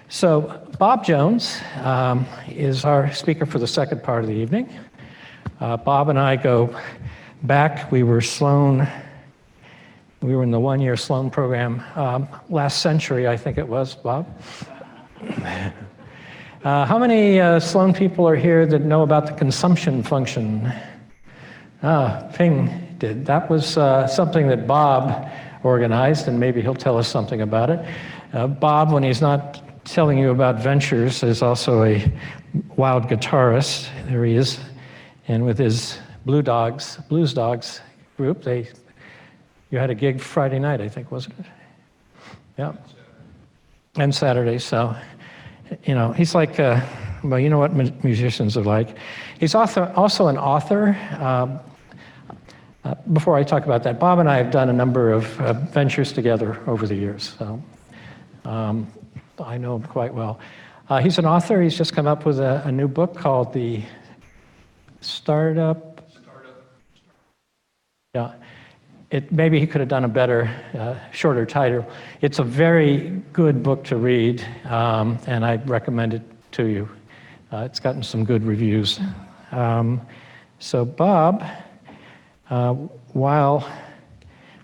So Bob Jones is our speaker for the second part of the evening. Bob and I go back. We were in the one-year Sloan program last century, I think it was, Bob. How many Sloan people are here that know about the consumption function? Ping did. That was something that Bob organized, and maybe he'll tell us something about it. Bob, when he's not telling you about ventures, is also a wild guitarist. There he is. And with his Blues Dogs group, you had a gig Friday night, I think, wasn't it? Yeah. And Saturday, so, he's like, well, you know what musicians are like. He's also an author. Before I talk about that, Bob and I have done a number of ventures together over the years, so I know him quite well. He's an author. He's just come up with a new book called The Startup. Yeah. Maybe he could have done a better, shorter title. It's a very good book to read, and I recommend it to you. It's gotten some good reviews. So Bob, while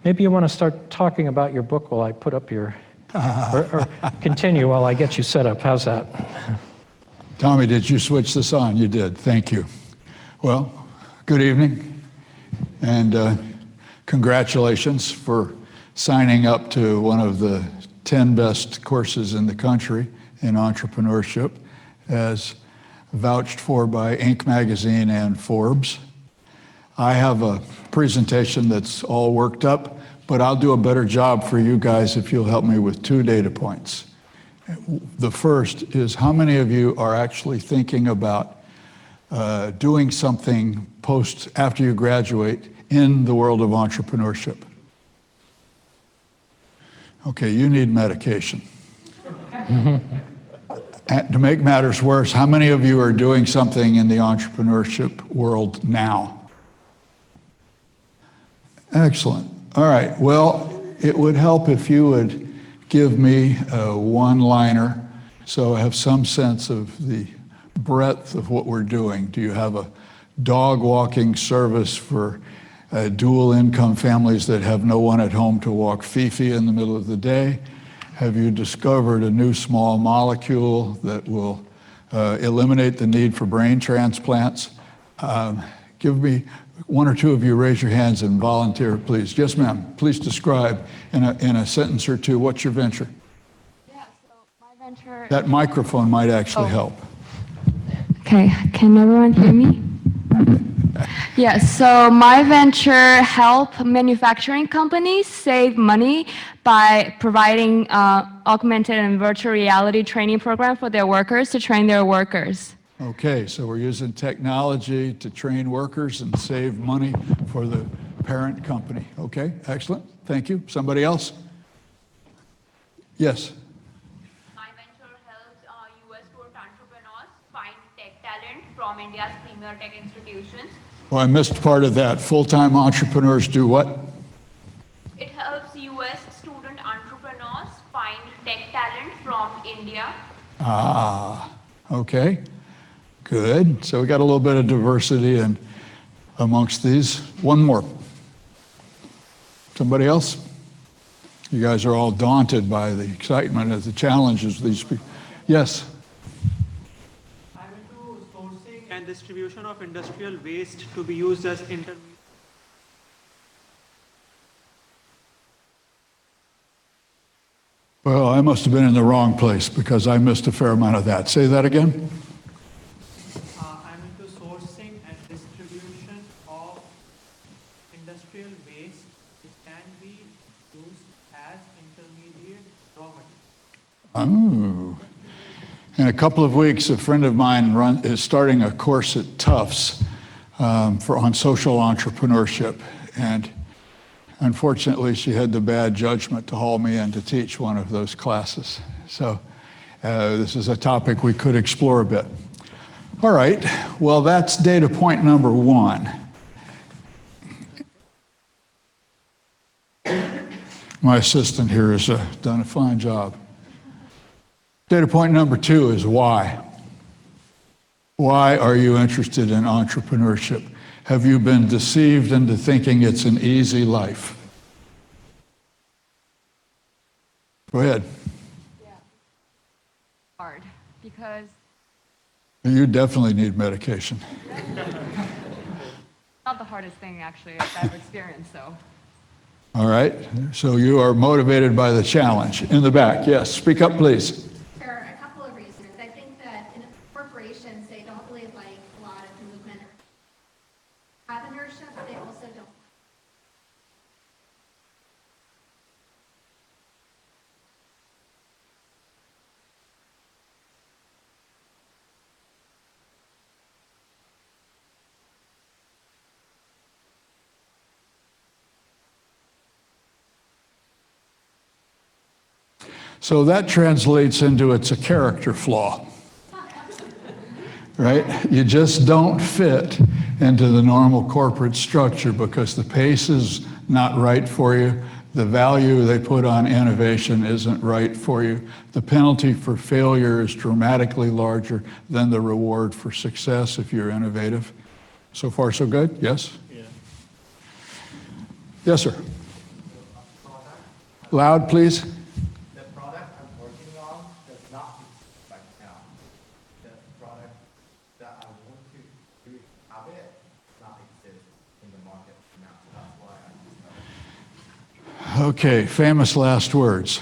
maybe you want to start talking about your book while I put up your, or continue while I get you set up. How's that? Tommy, did you switch this on? You did. Thank you. Well, good evening, and congratulations for signing up to one of the 10 best courses in the country in entrepreneurship, as vouched for by Inc. magazine and Forbes. I have a presentation that's all worked up, but I'll do a better job for you guys if you'll help me with 2 data points. The first is, how many of you are actually thinking about doing something after you graduate in the world of entrepreneurship? Okay, you need medication. And to make matters worse, how many of you are doing something in the entrepreneurship world now? Excellent. All right, well, it would help if you would give me a one-liner so I have some sense of the breadth of what we're doing. Do you have a dog walking service for dual income families that have no one at home to walk Fifi in the middle of the day? Have you discovered a new small molecule that will eliminate the need for brain transplants? Give me, 1 or 2 of you raise your hands and volunteer, please. Yes, ma'am. Please describe in a sentence or 2, what's your venture? Yeah, so my venture... That microphone might actually help. Okay, can everyone hear me? Yeah, so my venture help manufacturing companies save money by providing augmented and virtual reality training program for their workers to train their workers. Okay, so we're using technology to train workers and save money for the parent company. Okay, excellent. Thank you. Somebody else? Yes. My venture helps U.S. growth entrepreneurs find tech talent from India's premier tech institutions. Well, I missed part of that. Full-time entrepreneurs do what? It helps U.S. student entrepreneurs find tech talent from India. Okay. Good. So we got a little bit of diversity amongst these. One more. Somebody else? You guys are all daunted by the excitement of the challenges of these people. Yes? I'm into sourcing and distribution of industrial waste to be used as intermediate. Well, I must have been in the wrong place because I missed a fair amount of that. Say that again. I'm into sourcing and distribution of industrial waste which can be used as intermediate raw material. Oh. In a couple of weeks, a friend of mine is starting a course at Tufts on social entrepreneurship. And unfortunately, she had the bad judgment to haul me in to teach one of those classes. So this is a topic we could explore a bit. All right, well, that's data point number 1. My assistant here has done a fine job. Data point number 2 is why. Why are you interested in entrepreneurship? Have you been deceived into thinking it's an easy life? Go ahead. Yeah. Hard, because You definitely need medication. not the hardest thing actually I've experienced, so. All right, so you are motivated by the challenge. In the back, yes, speak up, please. For a couple of reasons. I think that in corporations, they don't really like a lot of movement or entrepreneurship, but they also don't. So that translates into it's a character flaw, right? You just don't fit into the normal corporate structure because the pace is not right for you. The value they put on innovation isn't right for you. The penalty for failure is dramatically larger than the reward for success if you're innovative. So far, so good? Yes? Yeah. Yes, sir. Loud, please. Okay, famous last words.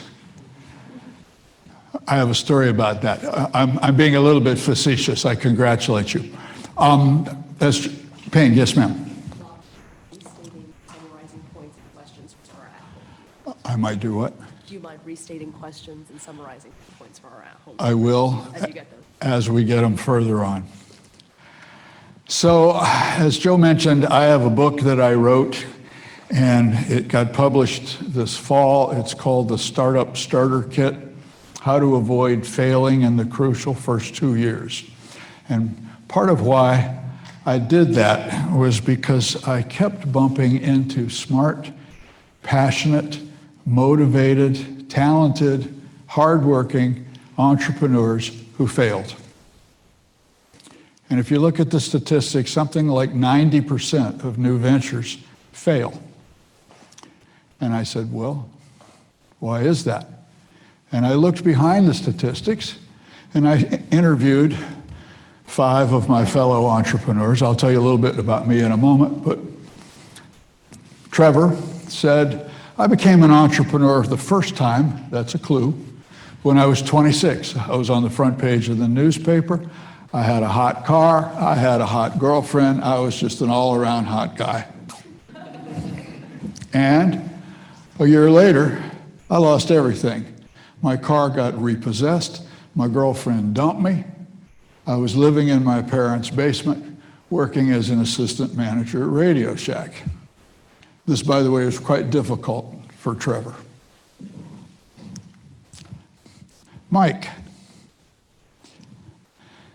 I have a story about that. I'm being a little bit facetious. I congratulate you. That's Payne, yes, ma'am. Restating, summarizing points and questions for our at-home. I might do what? Do you mind restating questions and summarizing points for our at-home? I will, As you get them. as we get them further on. So, as Joe mentioned, I have a book that I wrote, and it got published this fall. It's called the Startup Starter Kit, How to Avoid Failing in the Crucial First 2 Years. And part of why I did that was because I kept bumping into smart, passionate, motivated, talented, hardworking entrepreneurs who failed. And if you look at the statistics, something like 90% of new ventures fail. And I said, well, why is that? And I looked behind the statistics, and I interviewed 5 of my fellow entrepreneurs. I'll tell you a little bit about me in a moment, but Trevor said, I became an entrepreneur the first time, that's a clue, when I was 26. I was on the front page of the newspaper. I had a hot car. I had a hot girlfriend. I was just an all-around hot guy. And a year later, I lost everything. My car got repossessed. My girlfriend dumped me. I was living in my parents' basement, working as an assistant manager at Radio Shack. This, by the way, was quite difficult for Trevor. Mike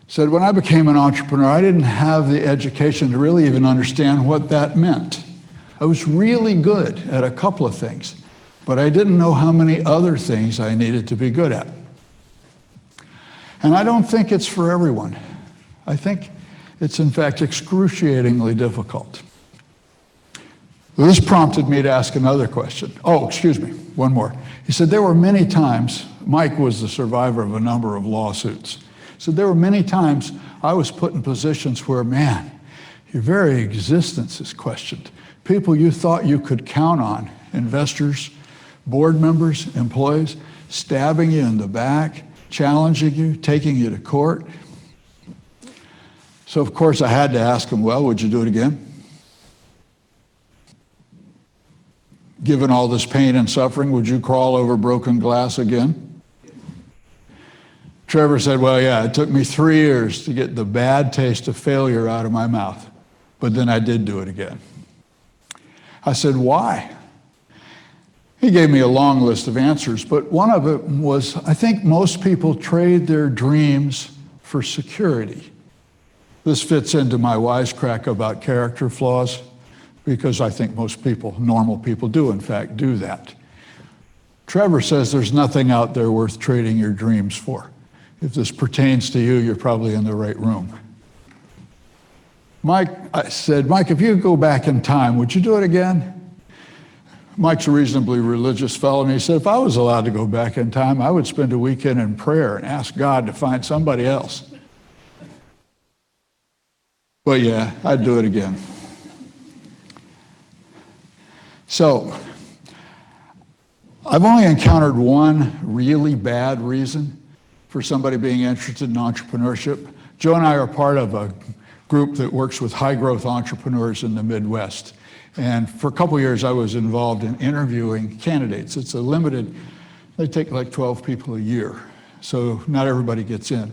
said, when I became an entrepreneur, I didn't have the education to really even understand what that meant. I was really good at a couple of things, but I didn't know how many other things I needed to be good at. And I don't think it's for everyone. I think it's in fact excruciatingly difficult. This prompted me to ask another question. Oh, excuse me, one more. He said there were many times, Mike was the survivor of a number of lawsuits. He said there were many times I was put in positions where, man, your very existence is questioned. People you thought you could count on, investors, board members, employees, stabbing you in the back, challenging you, taking you to court. So of course I had to ask him, well, would you do it again? Given all this pain and suffering, would you crawl over broken glass again? Trevor said, well, yeah, it took me 3 years to get the bad taste of failure out of my mouth, but then I did do it again. I said, why? He gave me a long list of answers, but one of it was, I think most people trade their dreams for security. This fits into my wisecrack about character flaws, because I think most people, normal people, do in fact do that. Trevor says there's nothing out there worth trading your dreams for. If this pertains to you, you're probably in the right room. I said, Mike, if you could go back in time, would you do it again? Mike's a reasonably religious fellow, and he said, if I was allowed to go back in time, I would spend a weekend in prayer and ask God to find somebody else. But yeah, I'd do it again. So, I've only encountered one really bad reason for somebody being interested in entrepreneurship. Joe and I are part of a group that works with high-growth entrepreneurs in the Midwest. And for a couple years, I was involved in interviewing candidates. It's a limited, they take like 12 people a year, so not everybody gets in.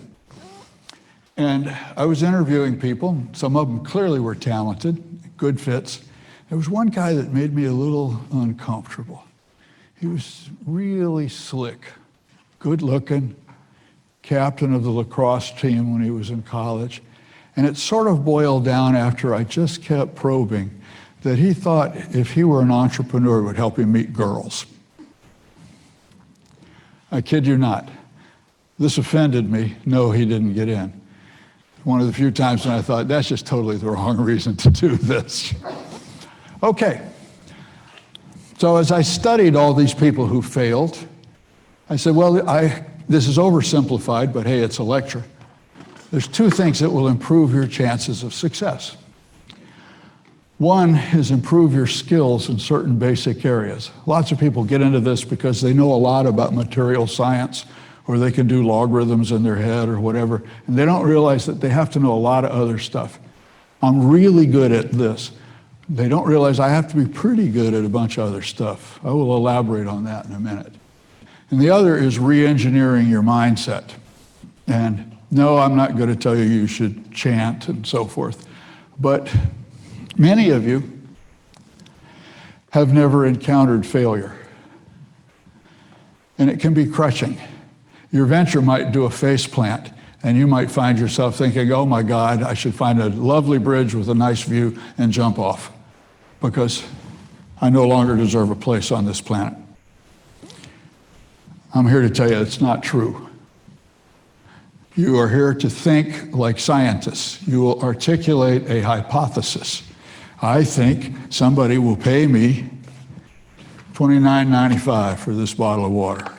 And I was interviewing people. Some of them clearly were talented, good fits. There was one guy that made me a little uncomfortable. He was really slick, good looking, captain of the lacrosse team when he was in college. And it sort of boiled down after I just kept probing that he thought if he were an entrepreneur, it would help him meet girls. I kid you not. This offended me. No, he didn't get in. One of the few times when I thought, that's just totally the wrong reason to do this. Okay. So as I studied all these people who failed, I said, well, this is oversimplified, but hey, it's a lecture. There's two things that will improve your chances of success. One is improve your skills in certain basic areas. Lots of people get into this because they know a lot about material science, or they can do logarithms in their head or whatever, and they don't realize that they have to know a lot of other stuff. I'm really good at this. They don't realize I have to be pretty good at a bunch of other stuff. I will elaborate on that in a minute. And the other is re-engineering your mindset. And no, I'm not going to tell you you should chant and so forth, but many of you have never encountered failure. And it can be crushing. Your venture might do a face plant, and you might find yourself thinking, oh my God, I should find a lovely bridge with a nice view and jump off, because I no longer deserve a place on this planet. I'm here to tell you it's not true. You are here to think like scientists. You will articulate a hypothesis. I think somebody will pay me $29.95 for this bottle of water.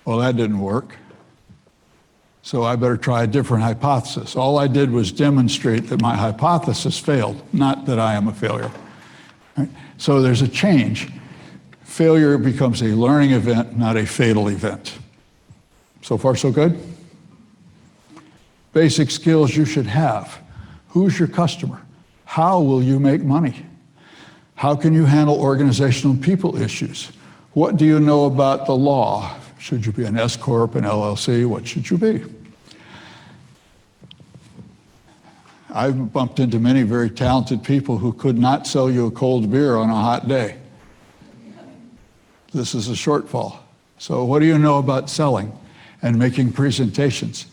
Well, that didn't work. So I better try a different hypothesis. All I did was demonstrate that my hypothesis failed, not that I am a failure. Right? So there's a change. Failure becomes a learning event, not a fatal event. So far, so good? Basic skills you should have. Who's your customer? How will you make money? How can you handle organizational people issues? What do you know about the law? Should you be an S Corp, an LLC? What should you be? I've bumped into many very talented people who could not sell you a cold beer on a hot day. This is a shortfall. So what do you know about selling and making presentations?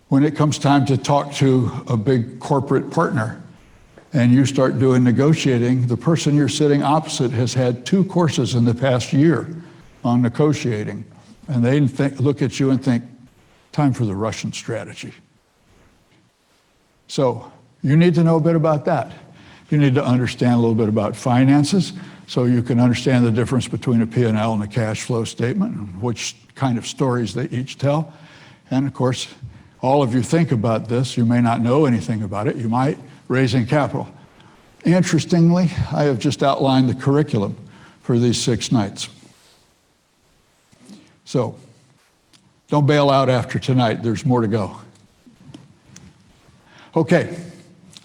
When it comes time to talk to a big corporate partner and you start doing negotiating, the person you're sitting opposite has had 2 courses in the past year on negotiating. And they look at you and think, time for the Russian strategy. So you need to know a bit about that. You need to understand a little bit about finances so you can understand the difference between a P&L and a cash flow statement, and which kind of stories they each tell. And of course, all of you think about this. You may not know anything about it. You might raising capital. Interestingly, I have just outlined the curriculum for these 6 nights. So, don't bail out after tonight. There's more to go. Okay,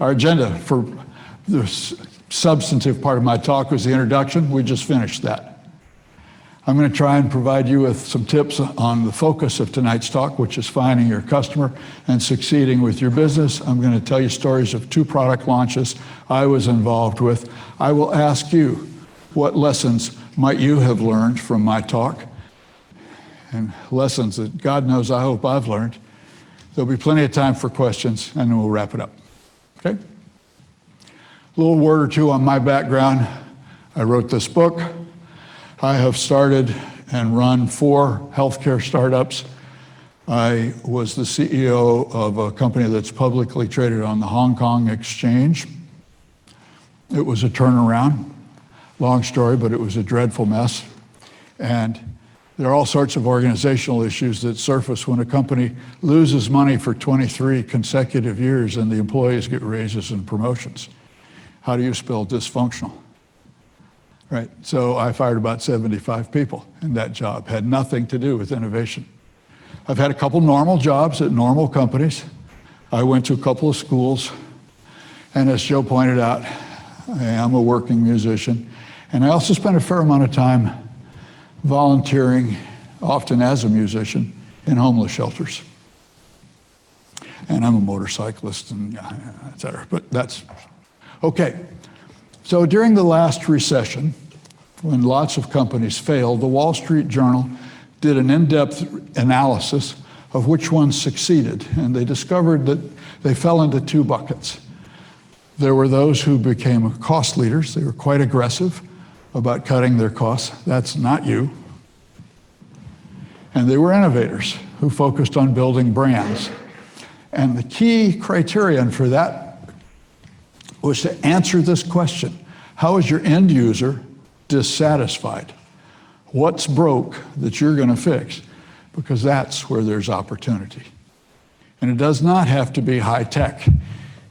our agenda for the substantive part of my talk was the introduction. We just finished that. I'm going to try and provide you with some tips on the focus of tonight's talk, which is finding your customer and succeeding with your business. I'm going to tell you stories of 2 product launches I was involved with. I will ask you, what lessons might you have learned from my talk? And lessons that God knows I hope I've learned. There'll be plenty of time for questions, and then we'll wrap it up. Okay? A little word or two on my background. I wrote this book. I have started and run 4 healthcare startups. I was the CEO of a company that's publicly traded on the Hong Kong Exchange. It was a turnaround. Long story, but it was a dreadful mess. And there are all sorts of organizational issues that surface when a company loses money for 23 consecutive years and the employees get raises and promotions. How do you spell dysfunctional? Right, so I fired about 75 people in that job. Had nothing to do with innovation. I've had a couple normal jobs at normal companies. I went to a couple of schools, and as Joe pointed out, I am a working musician. And I also spent a fair amount of time volunteering, often as a musician, in homeless shelters. And I'm a motorcyclist and et cetera, but that's okay. So during the last recession, when lots of companies failed, the Wall Street Journal did an in-depth analysis of which ones succeeded, and they discovered that they fell into 2 buckets. There were those who became cost leaders. They were quite aggressive about cutting their costs. That's not you. And they were innovators who focused on building brands. And the key criterion for that was to answer this question: how is your end user dissatisfied? What's broke that you're going to fix? Because that's where there's opportunity. And it does not have to be high tech.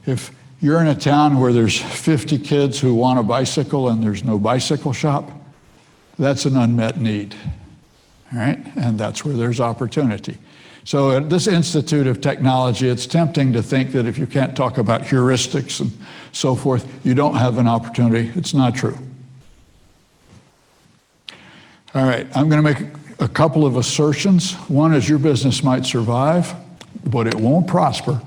If you're in a town where there's 50 kids who want a bicycle and there's no bicycle shop, that's an unmet need, all right? And that's where there's opportunity. So at this Institute of Technology, it's tempting to think that if you can't talk about heuristics and so forth, you don't have an opportunity. It's not true. All right, I'm going to make a couple of assertions. One is your business might survive, but it won't prosper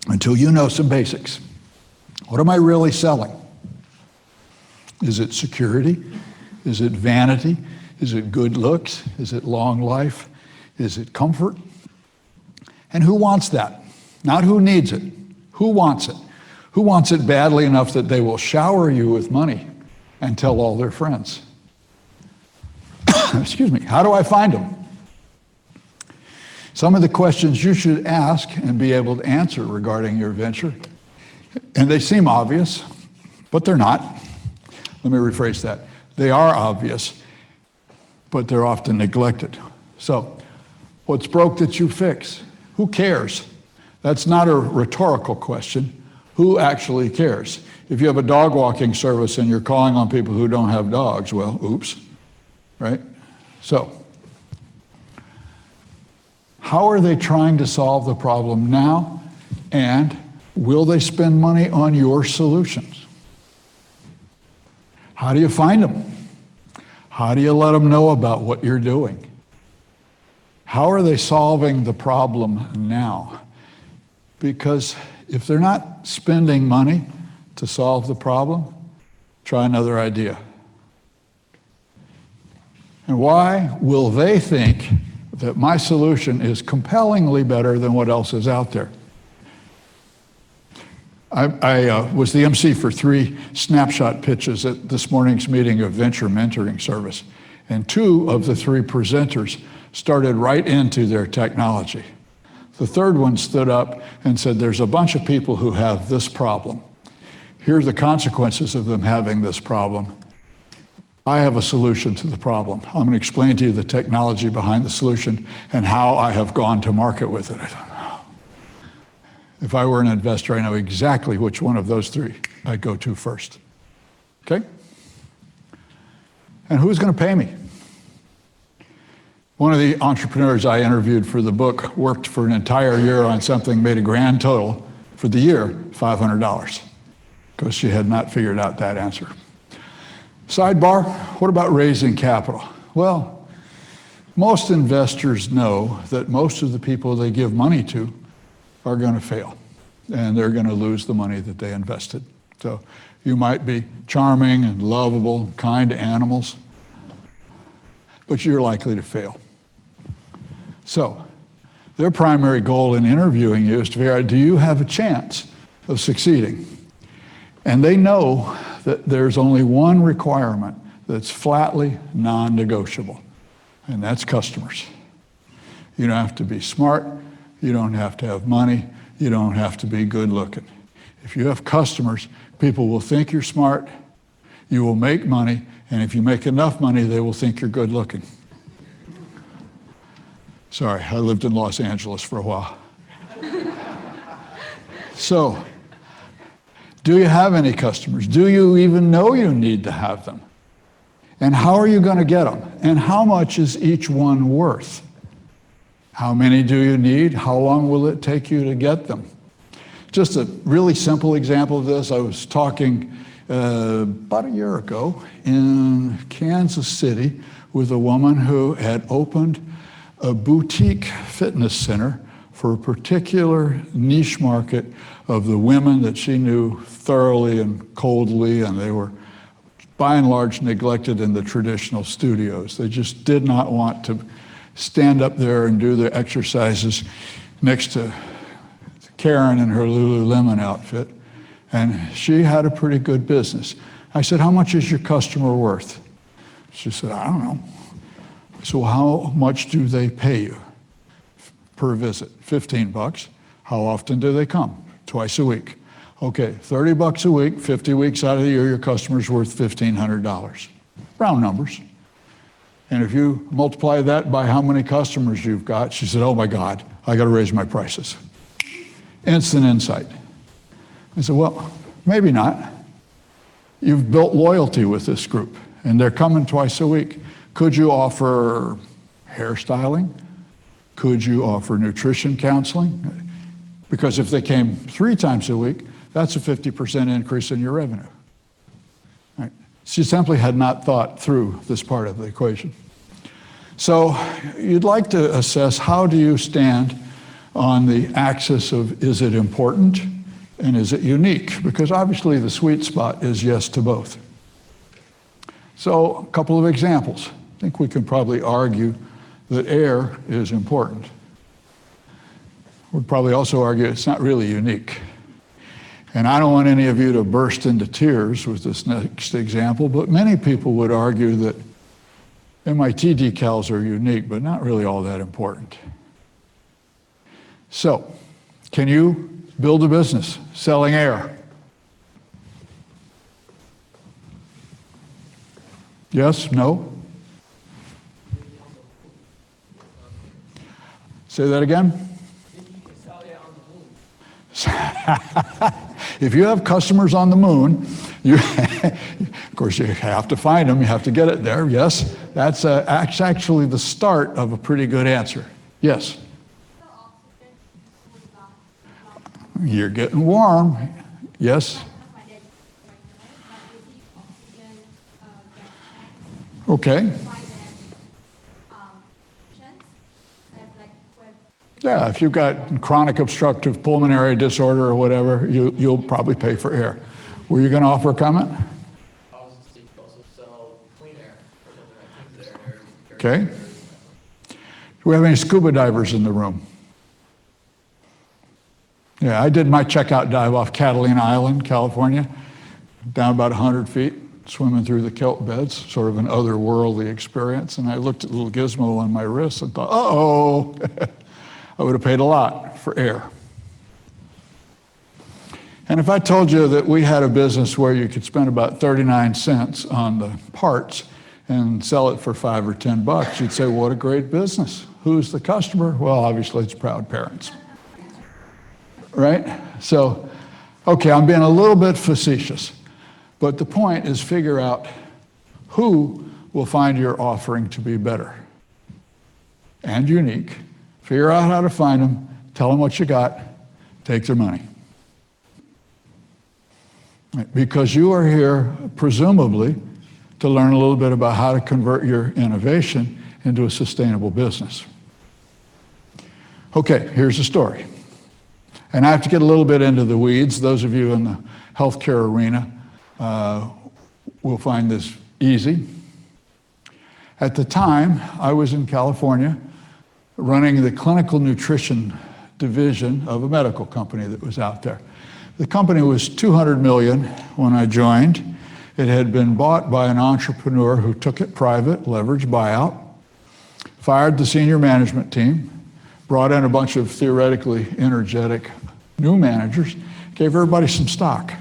until you know some basics. What am I really selling? Is it security? Is it vanity? Is it good looks? Is it long life? Is it comfort? And who wants that? Not who needs it. Who wants it? Who wants it badly enough that they will shower you with money and tell all their friends? Excuse me. How do I find them? Some of the questions you should ask and be able to answer regarding your venture, and they seem obvious, but they're not. Let me rephrase that. They are obvious, but they're often neglected. So, what's broke that you fix? Who cares? That's not a rhetorical question. Who actually cares? If you have a dog walking service and you're calling on people who don't have dogs, well, oops, right? So, how are they trying to solve the problem now? And will they spend money on your solutions? How do you find them? How do you let them know about what you're doing? How are they solving the problem now? Because if they're not spending money to solve the problem, try another idea. And why will they think that my solution is compellingly better than what else is out there? I was the MC for 3 snapshot pitches at this morning's meeting of Venture Mentoring Service, and 2 of the 3 presenters started right into their technology. The third one stood up and said, there's a bunch of people who have this problem. Here are the consequences of them having this problem. I have a solution to the problem. I'm going to explain to you the technology behind the solution and how I have gone to market with it. I thought, oh. If I were an investor, I know exactly which one of those 3 I'd go to first. Okay? And who's going to pay me? One of the entrepreneurs I interviewed for the book worked for an entire year on something, made a grand total for the year, $500, because she had not figured out that answer. Sidebar, what about raising capital? Well, most investors know that most of the people they give money to are going to fail, and they're going to lose the money that they invested. So you might be charming and lovable, kind to animals, but you're likely to fail. So their primary goal in interviewing you is to figure out, do you have a chance of succeeding? And they know that there's only one requirement that's flatly non-negotiable, and that's customers. You don't have to be smart, you don't have to have money, you don't have to be good looking. If you have customers, people will think you're smart, you will make money, and if you make enough money, they will think you're good looking. Sorry, I lived in Los Angeles for a while. So, do you have any customers? Do you even know you need to have them? And how are you going to get them? And how much is each one worth? How many do you need? How long will it take you to get them? Just a really simple example of this, I was talking about a year ago in Kansas City with a woman who had opened a boutique fitness center for a particular niche market of the women that she knew thoroughly and coldly, and they were by and large neglected in the traditional studios. They just did not want to stand up there and do their exercises next to Karen in her Lululemon outfit, and she had a pretty good business. I said, how much is your customer worth? She said, I don't know. So how much do they pay you per visit? $15. How often do they come? Twice a week. Okay, $30 a week, 50 weeks out of the year, your customer's worth $1,500. Round numbers. And if you multiply that by how many customers you've got, she said, oh my God, I got to raise my prices. Instant insight. I said, well, maybe not. You've built loyalty with this group, and they're coming twice a week. Could you offer hairstyling? Could you offer nutrition counseling? Because if they came 3 times a week, that's a 50% increase in your revenue. Right? She simply had not thought through this part of the equation. So you'd like to assess, how do you stand on the axis of, is it important and is it unique? Because obviously the sweet spot is yes to both. So a couple of examples. I think we can probably argue that air is important. We'd probably also argue it's not really unique. And I don't want any of you to burst into tears with this next example, but many people would argue that MIT decals are unique, but not really all that important. So, can you build a business selling air? Yes? No? Say that again? If you have customers on the moon, you, of course you have to find them, you have to get it there, yes. That's actually the start of a pretty good answer. Yes? You're getting warm. Yes? Okay. Yeah, if you've got chronic obstructive pulmonary disorder or whatever, you'll probably pay for air. Were you going to offer a comment? Okay. Do we have any scuba divers in the room? Yeah, I did my checkout dive off Catalina Island, California, down about 100 feet, swimming through the kelp beds, sort of an otherworldly experience. And I looked at the little gizmo on my wrist and thought, uh-oh. I would have paid a lot for air. And if I told you that we had a business where you could spend about 39 cents on the parts and sell it for $5 or $10, you'd say, what a great business. Who's the customer? Well, obviously it's proud parents. Right? So, okay, I'm being a little bit facetious, but the point is figure out who will find your offering to be better and unique. Figure out how to find them, tell them what you got, take their money. Because you are here, presumably, to learn a little bit about how to convert your innovation into a sustainable business. Okay, here's the story. And I have to get a little bit into the weeds. Those of you in the healthcare arena will find this easy. At the time, I was in California, running the clinical nutrition division of a medical company that was out there. The company was $200 million when I joined. It had been bought by an entrepreneur who took it private, leveraged buyout, fired the senior management team, brought in a bunch of theoretically energetic new managers, gave everybody some stock.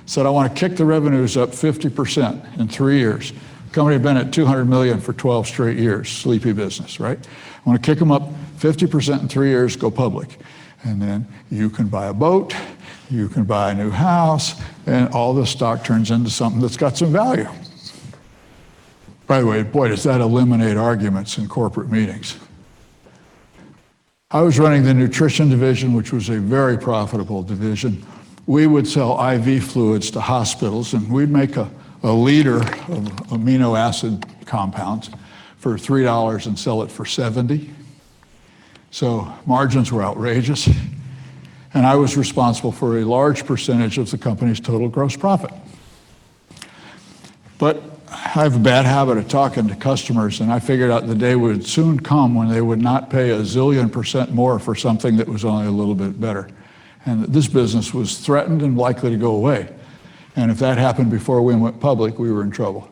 Said, I want to kick the revenues up 50% in 3 years. The company had been at 200 million for 12 straight years, sleepy business, right? I want to kick them up 50% in 3 years, go public. And then you can buy a boat, you can buy a new house, and all this stock turns into something that's got some value. By the way, boy, does that eliminate arguments in corporate meetings. I was running the nutrition division, which was a very profitable division. We would sell IV fluids to hospitals, and we'd make a liter of amino acid compounds for $3 and sell it for 70. So margins were outrageous. And I was responsible for a large percentage of the company's total gross profit. But I have a bad habit of talking to customers, and I figured out the day would soon come when they would not pay a zillion% more for something that was only a little bit better. And that this business was threatened and likely to go away. And if that happened before we went public, we were in trouble.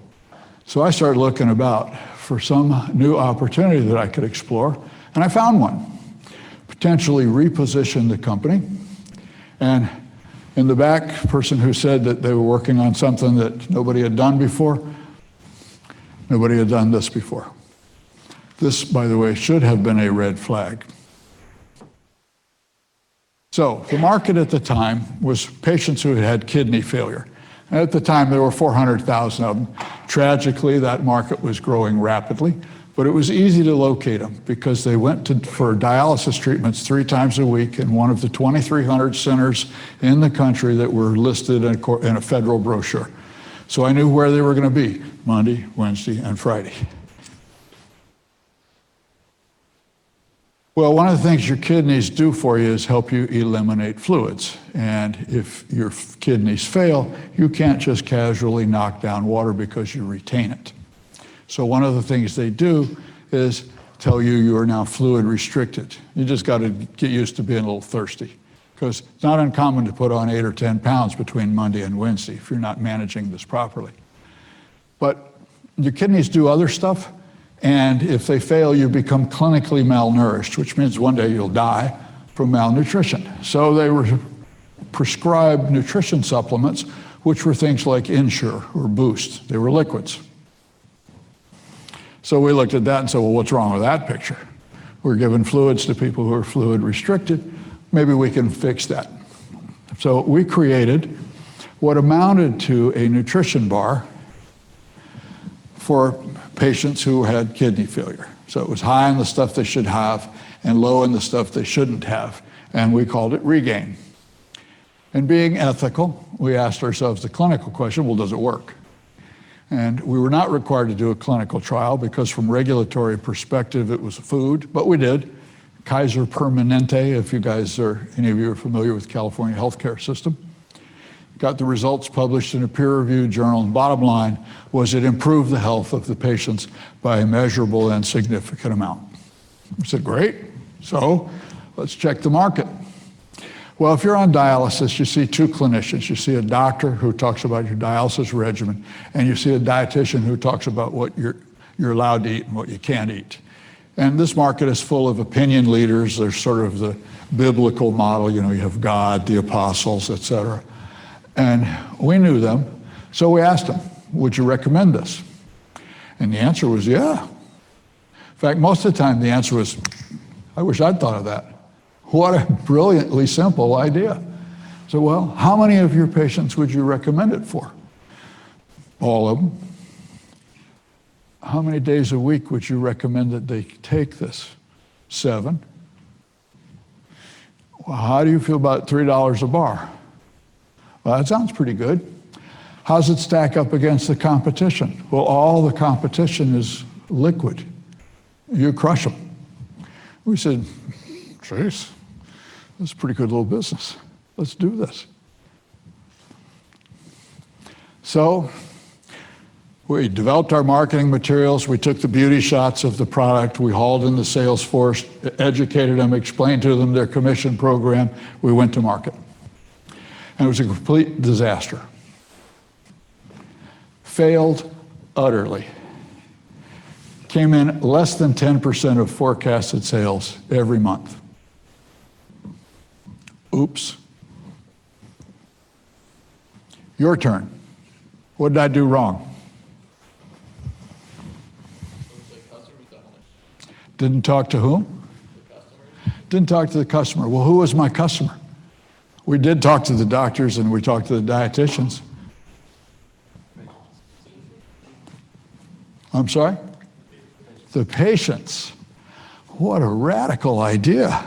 So I started looking about for some new opportunity that I could explore, and I found one. Potentially reposition the company. And in the back, person who said that they were working on something that nobody had done before, nobody had done this before. This, by the way, should have been a red flag. So the market at the time was patients who had kidney failure. And at the time, there were 400,000 of them. Tragically, that market was growing rapidly. But it was easy to locate them because they went for dialysis treatments 3 times a week in one of the 2,300 centers in the country that were listed in a federal brochure. So I knew where they were going to be, Monday, Wednesday, and Friday. Well, one of the things your kidneys do for you is help you eliminate fluids. And if your kidneys fail, you can't just casually knock down water because you retain it. So one of the things they do is tell you you are now fluid restricted. You just got to get used to being a little thirsty, because it's not uncommon to put on 8 or 10 pounds between Monday and Wednesday if you're not managing this properly. But your kidneys do other stuff, and if they fail, you become clinically malnourished, which means one day you'll die from malnutrition. So they were prescribed nutrition supplements, which were things like Ensure or Boost. They were liquids. So we looked at that and said, well, what's wrong with that picture? We're giving fluids to people who are fluid restricted. Maybe we can fix that. So we created what amounted to a nutrition bar for patients who had kidney failure. So it was high in the stuff they should have and low in the stuff they shouldn't have. And we called it Regain. And being ethical, we asked ourselves the clinical question, well, does it work? And we were not required to do a clinical trial because from regulatory perspective, it was food, but we did. Kaiser Permanente, if you guys are, any of you are familiar with California healthcare system. Got the results published in a peer-reviewed journal, and bottom line was it improved the health of the patients by a measurable and significant amount. I said, great, so let's check the market. Well, if you're on dialysis, you see 2 clinicians. You see a doctor who talks about your dialysis regimen, and you see a dietitian who talks about what you're allowed to eat and what you can't eat. And this market is full of opinion leaders. There's sort of the biblical model, you have God, the apostles, etc. And we knew them, so we asked them, would you recommend this? And the answer was yeah. In fact, most of the time the answer was, I wish I'd thought of that. What a brilliantly simple idea. So, well, how many of your patients would you recommend it for? All of them. How many days a week would you recommend that they take this? 7. Well, how do you feel about $3 a bar? Well, that sounds pretty good. How's it stack up against the competition? Well, all the competition is liquid. You crush them. We said, jeez, this is a pretty good little business. Let's do this. So we developed our marketing materials. We took the beauty shots of the product. We hauled in the sales force, educated them, explained to them their commission program. We went to market. And it was a complete disaster. failed utterly. Came in less than 10% of forecasted sales every month. Oops. Your turn. What did I do wrong? Didn't talk to whom? Didn't talk to the customer. Well, who was my customer? We did talk to the doctors and we talked to the dietitians. I'm sorry? The patients. What a radical idea.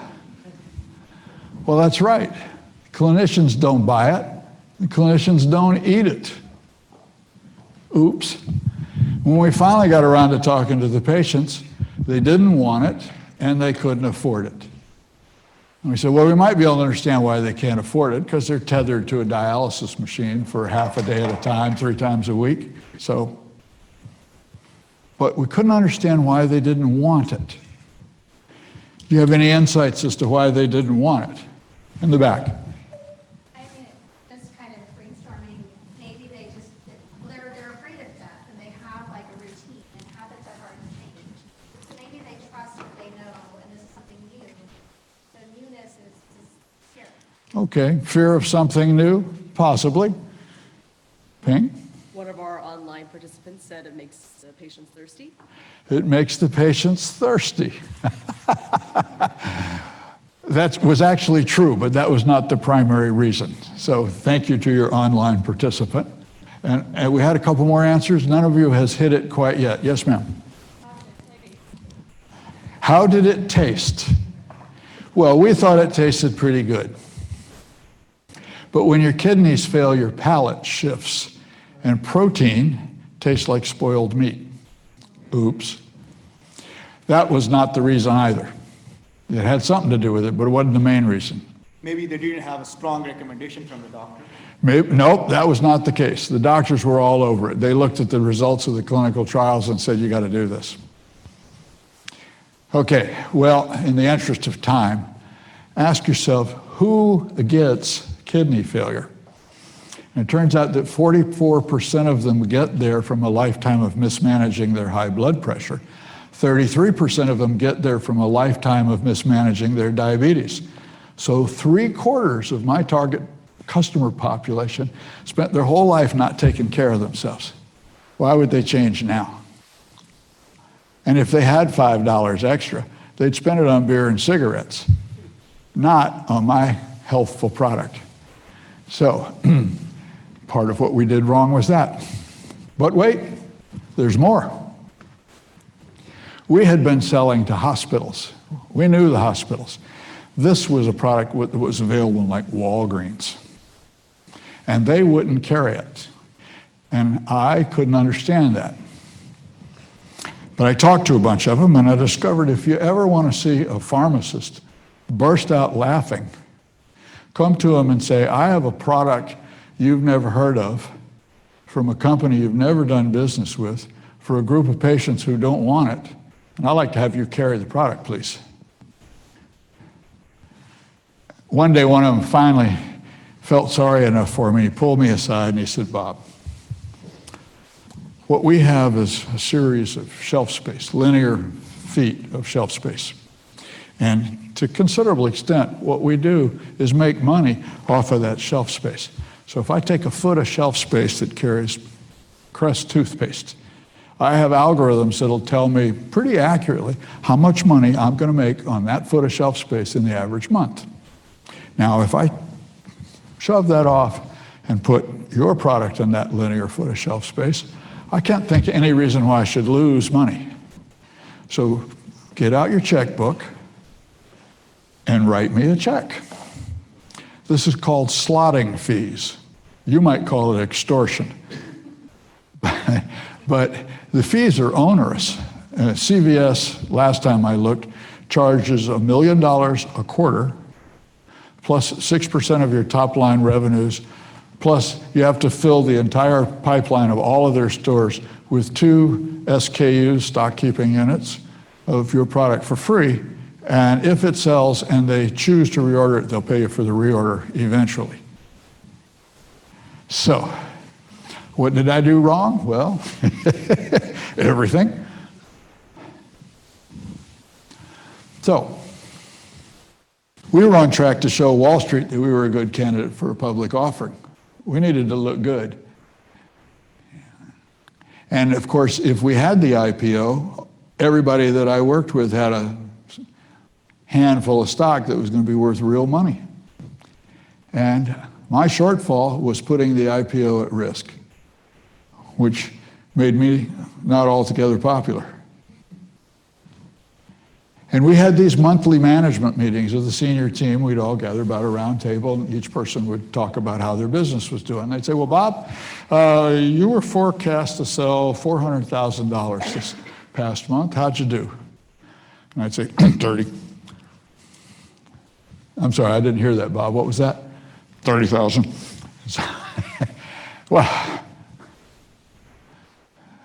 Well, that's right. Clinicians don't buy it. The clinicians don't eat it. Oops. When we finally got around to talking to the patients, they didn't want it and they couldn't afford it. And we said, well, we might be able to understand why they can't afford it because they're tethered to a dialysis machine for half a day at a time, 3 times a week. But we couldn't understand why they didn't want it. Do you have any insights as to why they didn't want it? In the back. I mean, just kind of brainstorming, maybe they just, they're afraid of death and they have like a routine and habits are hard to change. So maybe they trust what they know and this is something new. So newness is scary. Okay, fear of something new, possibly. Ping? One of our online participants said it makes the patients thirsty. It makes the patients thirsty. That was actually true, but that was not the primary reason. So thank you to your online participant. And we had a couple more answers. None of you has hit it quite yet. Yes, ma'am. How did it taste? Well, we thought it tasted pretty good. But when your kidneys fail, your palate shifts, and protein tastes like spoiled meat. Oops. That was not the reason either. It had something to do with it, but it wasn't the main reason. Maybe they didn't have a strong recommendation from the doctor. Nope, that was not the case. The doctors were all over it. They looked at the results of the clinical trials and said, you got to do this. Okay, well, in the interest of time, ask yourself, who gets kidney failure? And it turns out that 44% of them get there from a lifetime of mismanaging their high blood pressure. 33% of them get there from a lifetime of mismanaging their diabetes. So 3/4 of my target customer population spent their whole life not taking care of themselves. Why would they change now? And if they had $5 extra, they'd spend it on beer and cigarettes, not on my healthful product. So part of what we did wrong was that. But wait, there's more. We had been selling to hospitals. We knew the hospitals. This was a product that was available in like Walgreens. And they wouldn't carry it. And I couldn't understand that. But I talked to a bunch of them and I discovered if you ever want to see a pharmacist burst out laughing, come to them and say, I have a product you've never heard of from a company you've never done business with for a group of patients who don't want it. And I'd like to have you carry the product, please. One day, one of them finally felt sorry enough for me. He pulled me aside and he said, Bob, what we have is a series of shelf space, linear feet of shelf space. And to a considerable extent, what we do is make money off of that shelf space. So if I take a foot of shelf space that carries Crest toothpaste, I have algorithms that'll tell me pretty accurately how much money I'm going to make on that foot of shelf space in the average month. Now, if I shove that off and put your product in that linear foot of shelf space, I can't think of any reason why I should lose money. So get out your checkbook and write me a check. This is called slotting fees. You might call it extortion. But the fees are onerous. CVS, last time I looked, charges $1 million a quarter, plus 6% of your top line revenues, plus you have to fill the entire pipeline of all of their stores with 2 SKUs, stock keeping units, of your product for free. And if it sells and they choose to reorder it, they'll pay you for the reorder eventually. So What did I do wrong? Well, everything. So, we were on track to show Wall Street that we were a good candidate for a public offering. We needed to look good. And of course, if we had the IPO, everybody that I worked with had a handful of stock that was going to be worth real money. And my shortfall was putting the IPO at risk, which made me not altogether popular. And we had these monthly management meetings of the senior team. We'd all gather about a round table, and each person would talk about how their business was doing. They'd say, well, Bob, you were forecast to sell $400,000 this past month. How'd you do? And I'd say, 30. I'm sorry, I didn't hear that, Bob. What was that? 30,000. Well,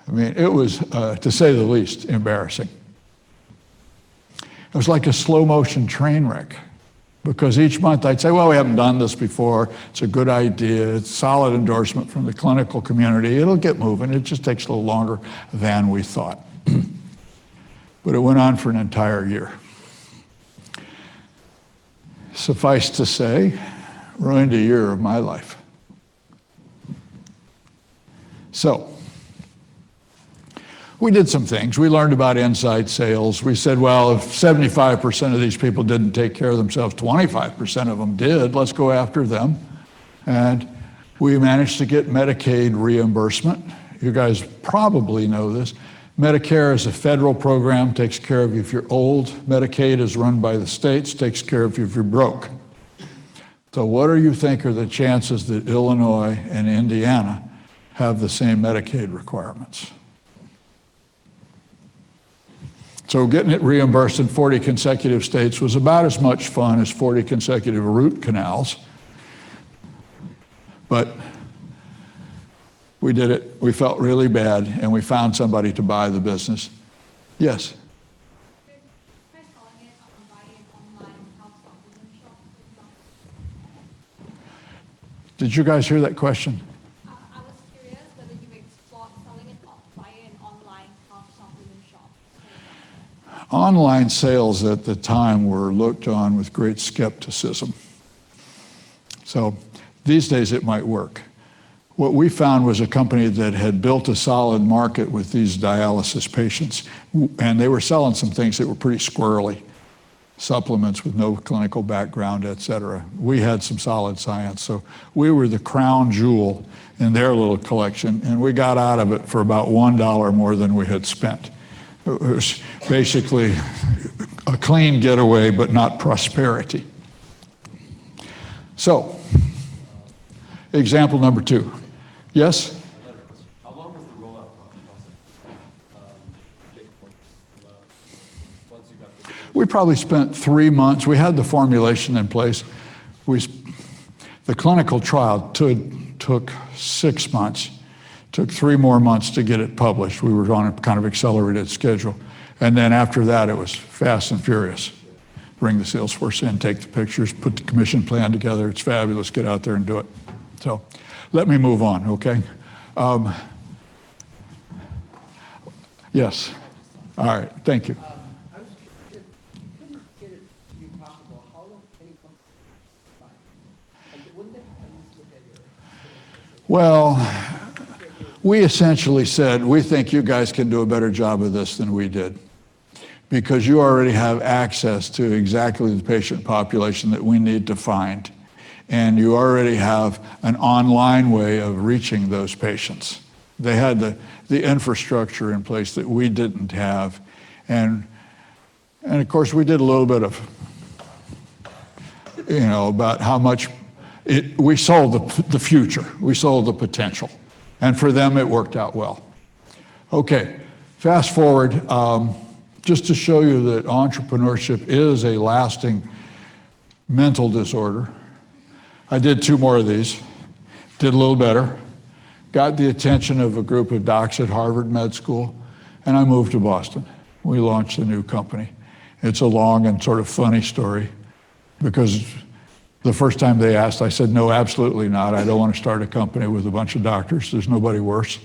I mean, it was, to say the least, embarrassing. It was like a slow motion train wreck, because each month I'd say, well, we haven't done this before. It's a good idea. It's solid endorsement from the clinical community. It'll get moving. It just takes a little longer than we thought. But it went on for an entire year. Suffice to say, ruined a year of my life. So, we did some things. We learned about inside sales. We said, well, if 75% of these people didn't take care of themselves, 25% of them did. Let's go after them. And we managed to get Medicaid reimbursement. You guys probably know this. Medicare is a federal program, takes care of you if you're old. Medicaid is run by the states, takes care of you if you're broke. So what do you think are the chances that Illinois and Indiana have the same Medicaid requirements? So getting it reimbursed in 40 consecutive states was about as much fun as 40 consecutive root canals. But we did it. We felt really bad, and we found somebody to buy the business. Yes? Did you guys hear that question? I was curious whether you explore selling it via an online health supplement shop. Online sales at the time were looked on with great skepticism. So these days it might work. What we found was a company that had built a solid market with these dialysis patients, and they were selling some things that were pretty squirrely, supplements with no clinical background, et cetera. We had some solid science, so we were the crown jewel in their little collection, and we got out of it for about $1 more than we had spent. It was basically a clean getaway, but not prosperity. So, example number 2. Yes? How long was the rollout process? We probably spent 3 months. We had the formulation in place. The clinical trial took 6 months. Took 3 more months to get it published. We were on a kind of accelerated schedule. And then after that, it was fast and furious. Bring the sales force in, take the pictures, put the commission plan together. It's fabulous. Get out there and do it. So let me move on, okay? Yes. All right. Thank you. I was curious, couldn't get it to be possible, how long any company buy? And wouldn't it look at your Well, we essentially said, we think you guys can do a better job of this than we did, because you already have access to exactly the patient population that we need to find. And you already have an online way of reaching those patients. They had the infrastructure in place that we didn't have. And of course, we did a little bit of, about how much we sold the future. We sold the potential. And for them, it worked out well. Okay, fast forward, just to show you that entrepreneurship is a lasting mental disorder. I did 2 more of these, did a little better, got the attention of a group of docs at Harvard Med School, and I moved to Boston. We launched a new company. It's a long and sort of funny story, because The first time they asked, I said, no, absolutely not. I don't want to start a company with a bunch of doctors. There's nobody worse.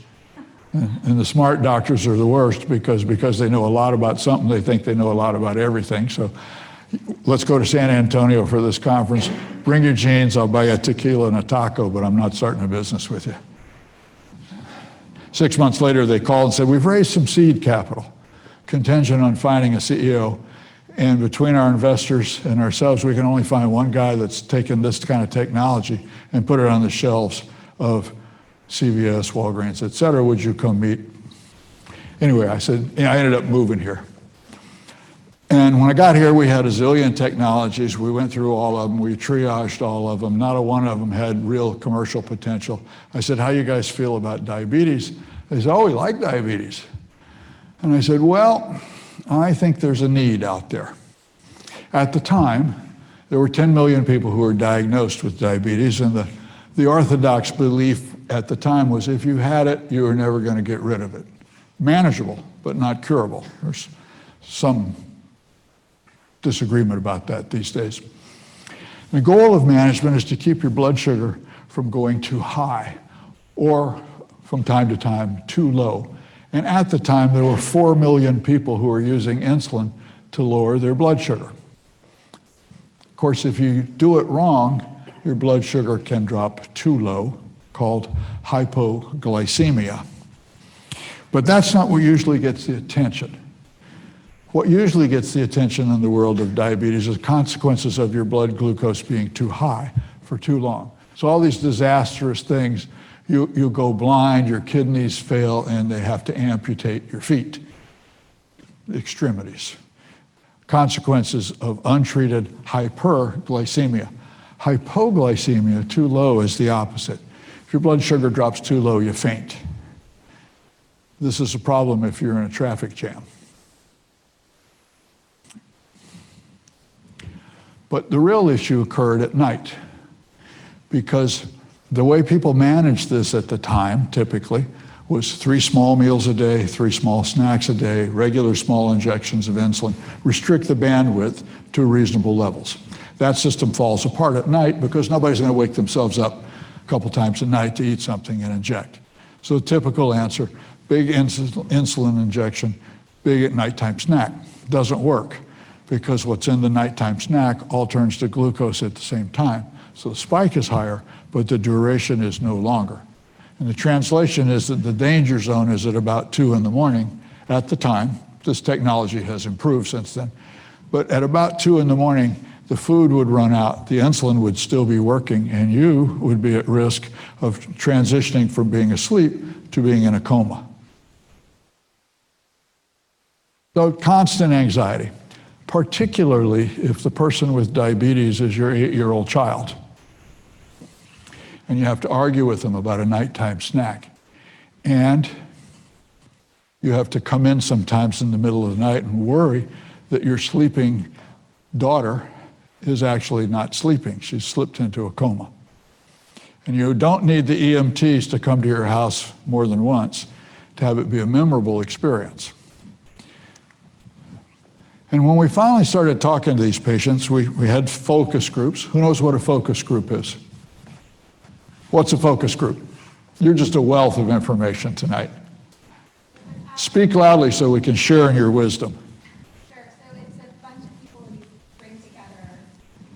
And the smart doctors are the worst because they know a lot about something, they think they know a lot about everything. So let's go to San Antonio for this conference. Bring your jeans, I'll buy you a tequila and a taco, but I'm not starting a business with you. 6 months later, they called and said, we've raised some seed capital, contingent on finding a CEO. And between our investors and ourselves, we can only find one guy that's taken this kind of technology and put it on the shelves of CVS, Walgreens, et cetera. Would you come meet? Anyway, I said, yeah, I ended up moving here. And when I got here, we had a zillion technologies. We went through all of them. We triaged all of them. Not a one of them had real commercial potential. I said, how you guys feel about diabetes? They said, oh, we like diabetes. And I said, well, I think there's a need out there. At the time, there were 10 million people who were diagnosed with diabetes, and the orthodox belief at the time was if you had it, you were never going to get rid of it. Manageable, but not curable. There's some disagreement about that these days. The goal of management is to keep your blood sugar from going too high or from time to time too low. And at the time, there were 4 million people who were using insulin to lower their blood sugar. Of course, if you do it wrong, your blood sugar can drop too low, called hypoglycemia. But that's not what usually gets the attention. What usually gets the attention in the world of diabetes is consequences of your blood glucose being too high for too long. So all these disastrous things, you go blind, your kidneys fail, and they have to amputate your feet, extremities. Consequences of untreated hyperglycemia. Hypoglycemia, too low, is the opposite. If your blood sugar drops too low, you faint. This is a problem if you're in a traffic jam. But the real issue occurred at night, because the way people managed this at the time, typically, was 3 small meals a day, 3 small snacks a day, regular small injections of insulin, restrict the bandwidth to reasonable levels. That system falls apart at night because nobody's going to wake themselves up a couple times a night to eat something and inject. So the typical answer, big insulin injection, big at nighttime snack. Doesn't work because what's in the nighttime snack all turns to glucose at the same time. So the spike is higher, but the duration is no longer. And the translation is that the danger zone is at about 2 in the morning at the time. This technology has improved since then. But at about 2 in the morning, the food would run out, the insulin would still be working, and you would be at risk of transitioning from being asleep to being in a coma. So constant anxiety, particularly if the person with diabetes is your 8-year-old child. And you have to argue with them about a nighttime snack. And you have to come in sometimes in the middle of the night and worry that your sleeping daughter is actually not sleeping. She's slipped into a coma. And you don't need the EMTs to come to your house more than once to have it be a memorable experience. And when we finally started talking to these patients, we had focus groups. Who knows what a focus group is? What's a focus group? You're just a wealth of information tonight. Speak loudly so we can share in your wisdom. Sure, so it's a bunch of people you bring together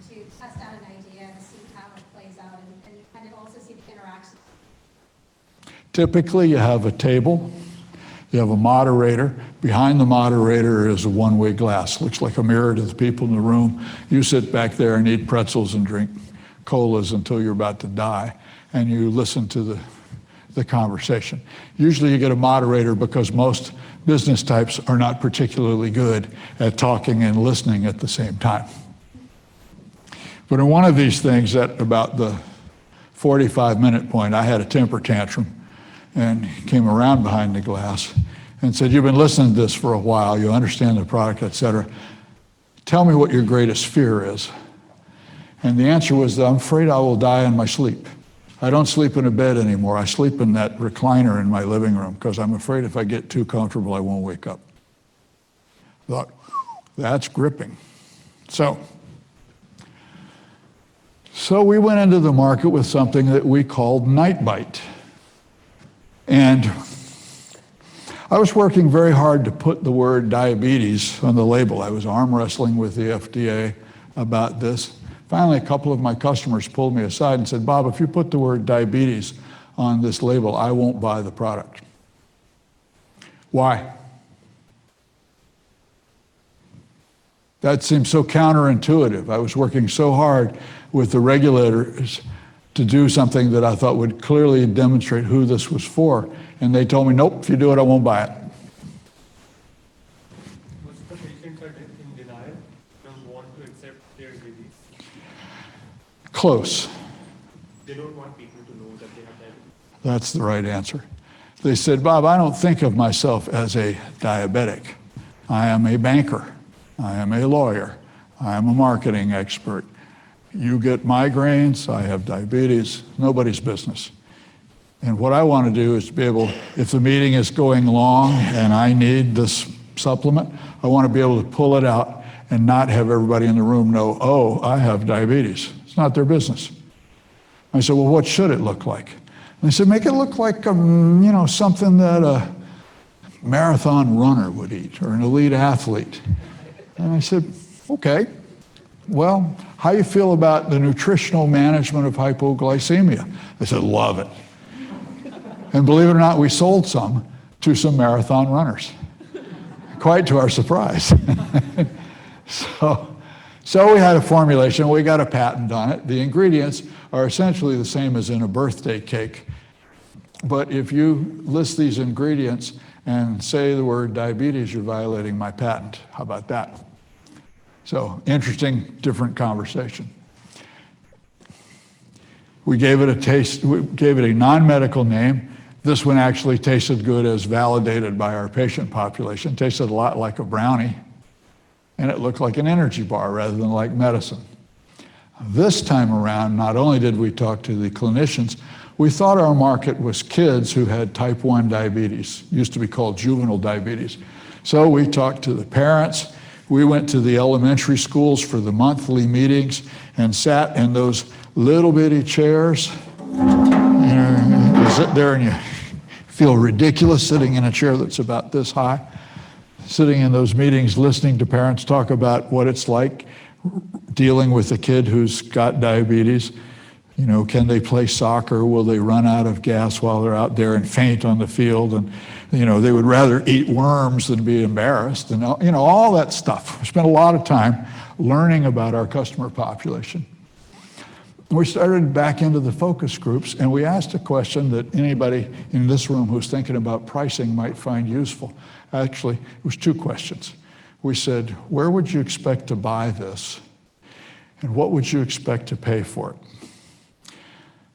to test out an idea and see how it plays out and kind of also see the interactions. Typically, you have a table, you have a moderator. Behind the moderator is a one-way glass. Looks like a mirror to the people in the room. You sit back there and eat pretzels and drink colas until you're about to die, and you listen to the conversation. Usually you get a moderator because most business types are not particularly good at talking and listening at the same time. But in one of these things, at about the 45-minute point, I had a temper tantrum and came around behind the glass and said, you've been listening to this for a while, you understand the product, et cetera. Tell me what your greatest fear is. And the answer was that I'm afraid I will die in my sleep. I don't sleep in a bed anymore. I sleep in that recliner in my living room because I'm afraid if I get too comfortable, I won't wake up. I thought, that's gripping. So So we went into the market with something that we called Night Bite. And I was working very hard to put the word diabetes on the label. I was arm wrestling with the FDA about this. Finally, a couple of my customers pulled me aside and said, Bob, if you put the word diabetes on this label, I won't buy the product. Why? That seems so counterintuitive. I was working so hard with the regulators to do something that I thought would clearly demonstrate who this was for. And they told me, nope, if you do it, I won't buy it. Most of the patients are in denial, don't want to accept their disease. Close. They don't want people to know that they have diabetes. That's the right answer. They said, Bob, I don't think of myself as a diabetic. I am a banker. I am a lawyer. I am a marketing expert. You get migraines, I have diabetes, nobody's business. And what I want to do is to be able, if the meeting is going long and I need this supplement, I want to be able to pull it out and not have everybody in the room know, oh, I have diabetes. It's not their business. I said, well, what should it look like? And they said, make it look like, something that a marathon runner would eat or an elite athlete. And I said, okay, well, how you feel about the nutritional management of hypoglycemia? They said, love it. And believe it or not, we sold some to some marathon runners, quite to our surprise. So we had a formulation, we got a patent on it. The ingredients are essentially the same as in a birthday cake. But if you list these ingredients and say the word diabetes, you're violating my patent. How about that? So interesting, different conversation. We gave it a taste, we gave it a non-medical name. This one actually tasted good as validated by our patient population. Tasted a lot like a brownie, and it looked like an energy bar rather than like medicine. This time around, not only did we talk to the clinicians, we thought our market was kids who had type 1 diabetes, used to be called juvenile diabetes. So we talked to the parents. We went to the elementary schools for the monthly meetings and sat in those little bitty chairs. You sit there and you feel ridiculous sitting in a chair that's about this high. Sitting in those meetings, listening to parents talk about what it's like dealing with a kid who's got diabetes. Can they play soccer? Will they run out of gas while they're out there and faint on the field? And, they would rather eat worms than be embarrassed. And, all that stuff. We spent a lot of time learning about our customer population. We started back into the focus groups, and we asked a question that anybody in this room who's thinking about pricing might find useful. Actually, it was two questions. We said, where would you expect to buy this? And what would you expect to pay for it?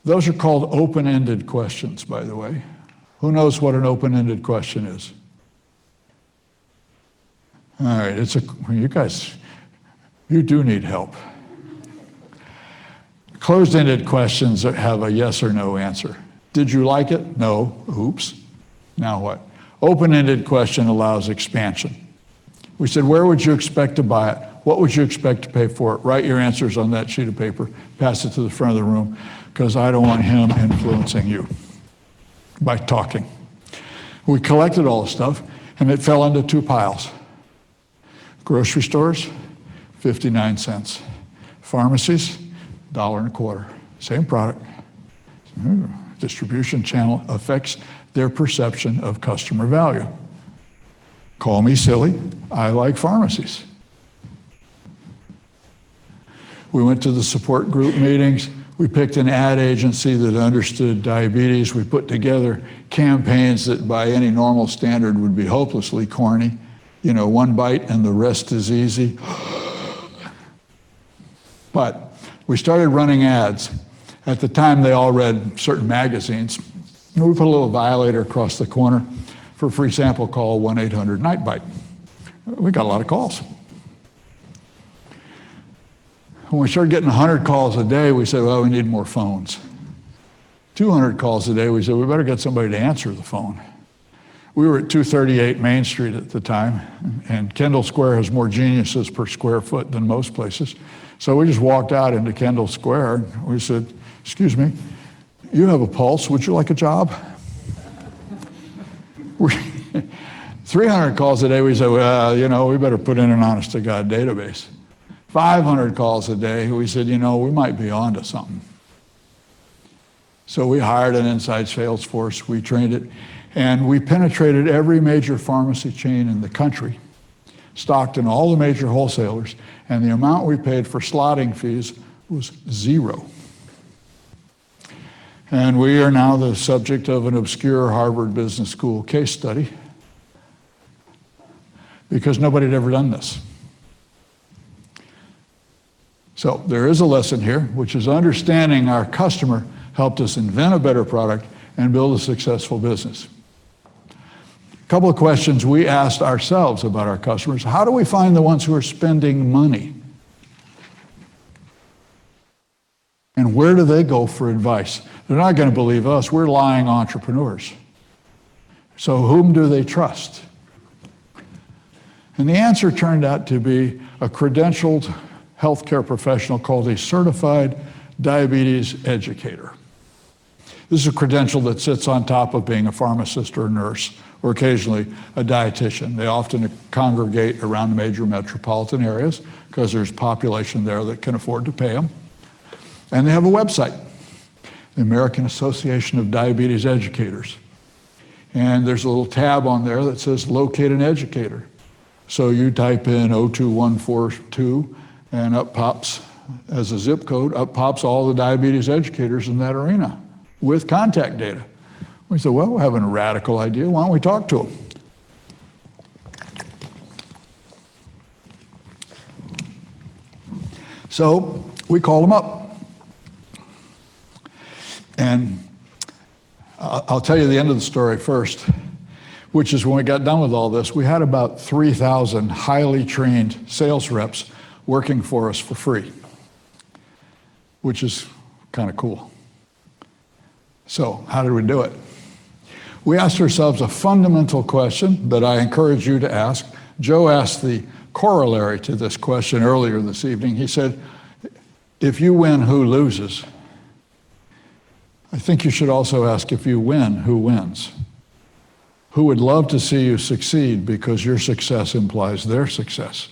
Those are called open-ended questions, by the way. Who knows what an open-ended question is? All right, you guys, you do need help. Closed-ended questions have a yes or no answer. Did you like it? No. Oops. Now what? Open-ended question allows expansion. We said, where would you expect to buy it? What would you expect to pay for it? Write your answers on that sheet of paper. Pass it to the front of the room, because I don't want him influencing you by talking. We collected all the stuff, and it fell into two piles. Grocery stores, 59 cents. Pharmacies, $1.25. Same product. Distribution channel affects their perception of customer value. Call me silly, I like pharmacies. We went to the support group meetings. We picked an ad agency that understood diabetes. We put together campaigns that by any normal standard would be hopelessly corny. One bite and the rest is easy. But we started running ads. At the time, they all read certain magazines. And we put a little violator across the corner. For a free sample, call 1-800-NIGHT-BITE. We got a lot of calls. When we started getting 100 calls a day, we said, well, we need more phones. 200 calls a day, we said, we better get somebody to answer the phone. We were at 238 Main Street at the time, and Kendall Square has more geniuses per square foot than most places. So we just walked out into Kendall Square. And we said, excuse me, you have a pulse. Would you like a job? 300 calls a day, we said, well, we better put in an honest-to-God database. 500 calls a day, we said, we might be onto something. So we hired an inside sales force, we trained it, and we penetrated every major pharmacy chain in the country, stocked in all the major wholesalers, and the amount we paid for slotting fees was zero. And we are now the subject of an obscure Harvard Business School case study because nobody had ever done this. So there is a lesson here, which is understanding our customer helped us invent a better product and build a successful business. A couple of questions we asked ourselves about our customers. How do we find the ones who are spending money? And where do they go for advice? They're not going to believe us. We're lying entrepreneurs. So whom do they trust? And the answer turned out to be a credentialed healthcare professional called a certified diabetes educator. This is a credential that sits on top of being a pharmacist or a nurse, or occasionally a dietitian. They often congregate around the major metropolitan areas because there's population there that can afford to pay them. And they have a website, the American Association of Diabetes Educators. And there's a little tab on there that says locate an educator. So you type in 02142 and up pops, as a zip code, up pops all the diabetes educators in that arena with contact data. We said, well, we're having a radical idea. Why don't we talk to them? So we called them up. And I'll tell you the end of the story first, which is when we got done with all this, we had about 3,000 highly trained sales reps working for us for free, which is kind of cool. So how did we do it? We asked ourselves a fundamental question that I encourage you to ask. Joe asked the corollary to this question earlier this evening. He said, if you win, who loses? I think you should also ask, if you win, who wins? Who would love to see you succeed because your success implies their success?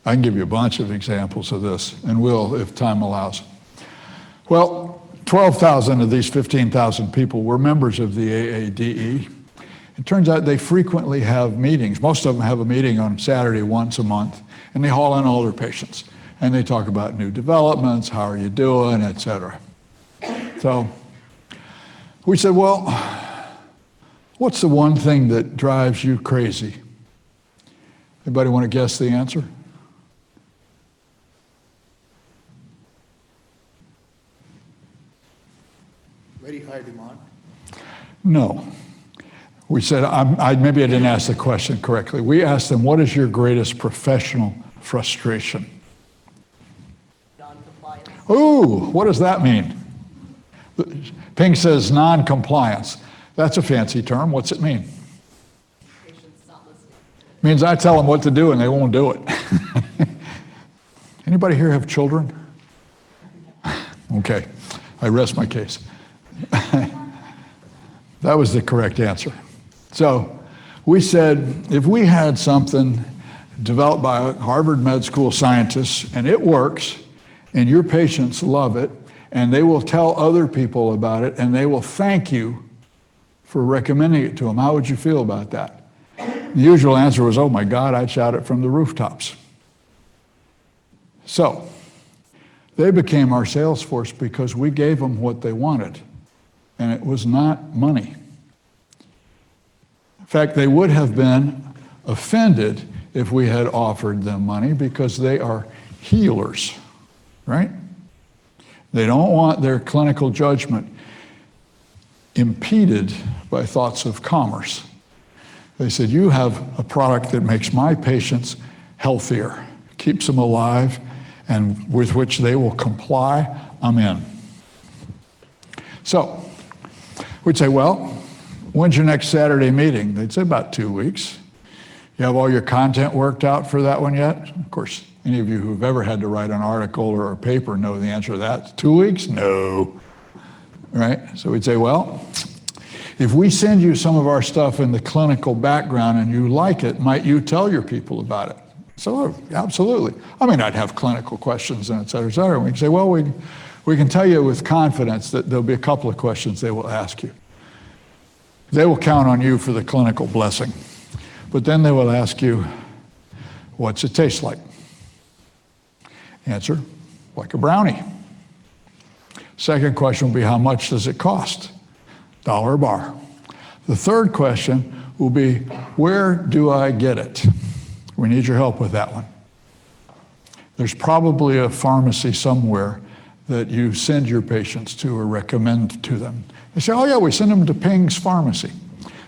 I can give you a bunch of examples of this, and will if time allows. Well, 12,000 of these 15,000 people were members of the AADE. It turns out they frequently have meetings. Most of them have a meeting on Saturday once a month, and they haul in all their patients. And they talk about new developments, how are you doing, et cetera. So we said, well, what's the one thing that drives you crazy? Anybody want to guess the answer? Very high demand. No. We said, maybe I didn't ask the question correctly. We asked them, what is your greatest professional frustration? Non-compliance. Ooh, what does that mean? Ping says non-compliance. That's a fancy term. What's it mean? Patients not listening. Means I tell them what to do and they won't do it. Anybody here have children? Okay, I rest my case. That was the correct answer. So we said, if we had something developed by Harvard Med School scientists and it works and your patients love it and they will tell other people about it and they will thank you for recommending it to them, how would you feel about that? The usual answer was, oh my God, I'd shout it from the rooftops. So they became our sales force because we gave them what they wanted, and it was not money. In fact, they would have been offended if we had offered them money because they are healers, right? They don't want their clinical judgment impeded by thoughts of commerce. They said, you have a product that makes my patients healthier, keeps them alive, and with which they will comply, I'm in. So we'd say, well, when's your next Saturday meeting? They'd say about 2 weeks. You have all your content worked out for that one yet? Of course, Any of you who've ever had to write an article or a paper know the answer to that. 2 weeks? No. Right? So we'd say, well, if we send you some of our stuff in the clinical background and you like it, might you tell your people about it? So absolutely. I mean, I'd have clinical questions and et cetera, et cetera. And we'd say, well, we can tell you with confidence that there'll be a couple of questions they will ask you. They will count on you for the clinical blessing. But then they will ask you, what's it taste like? Answer, like a brownie. Second question will be, how much does it cost? $1 a bar. The third question will be, where do I get it? We need your help with that one. There's probably a pharmacy somewhere that you send your patients to or recommend to them. They say, oh yeah, we send them to Ping's pharmacy.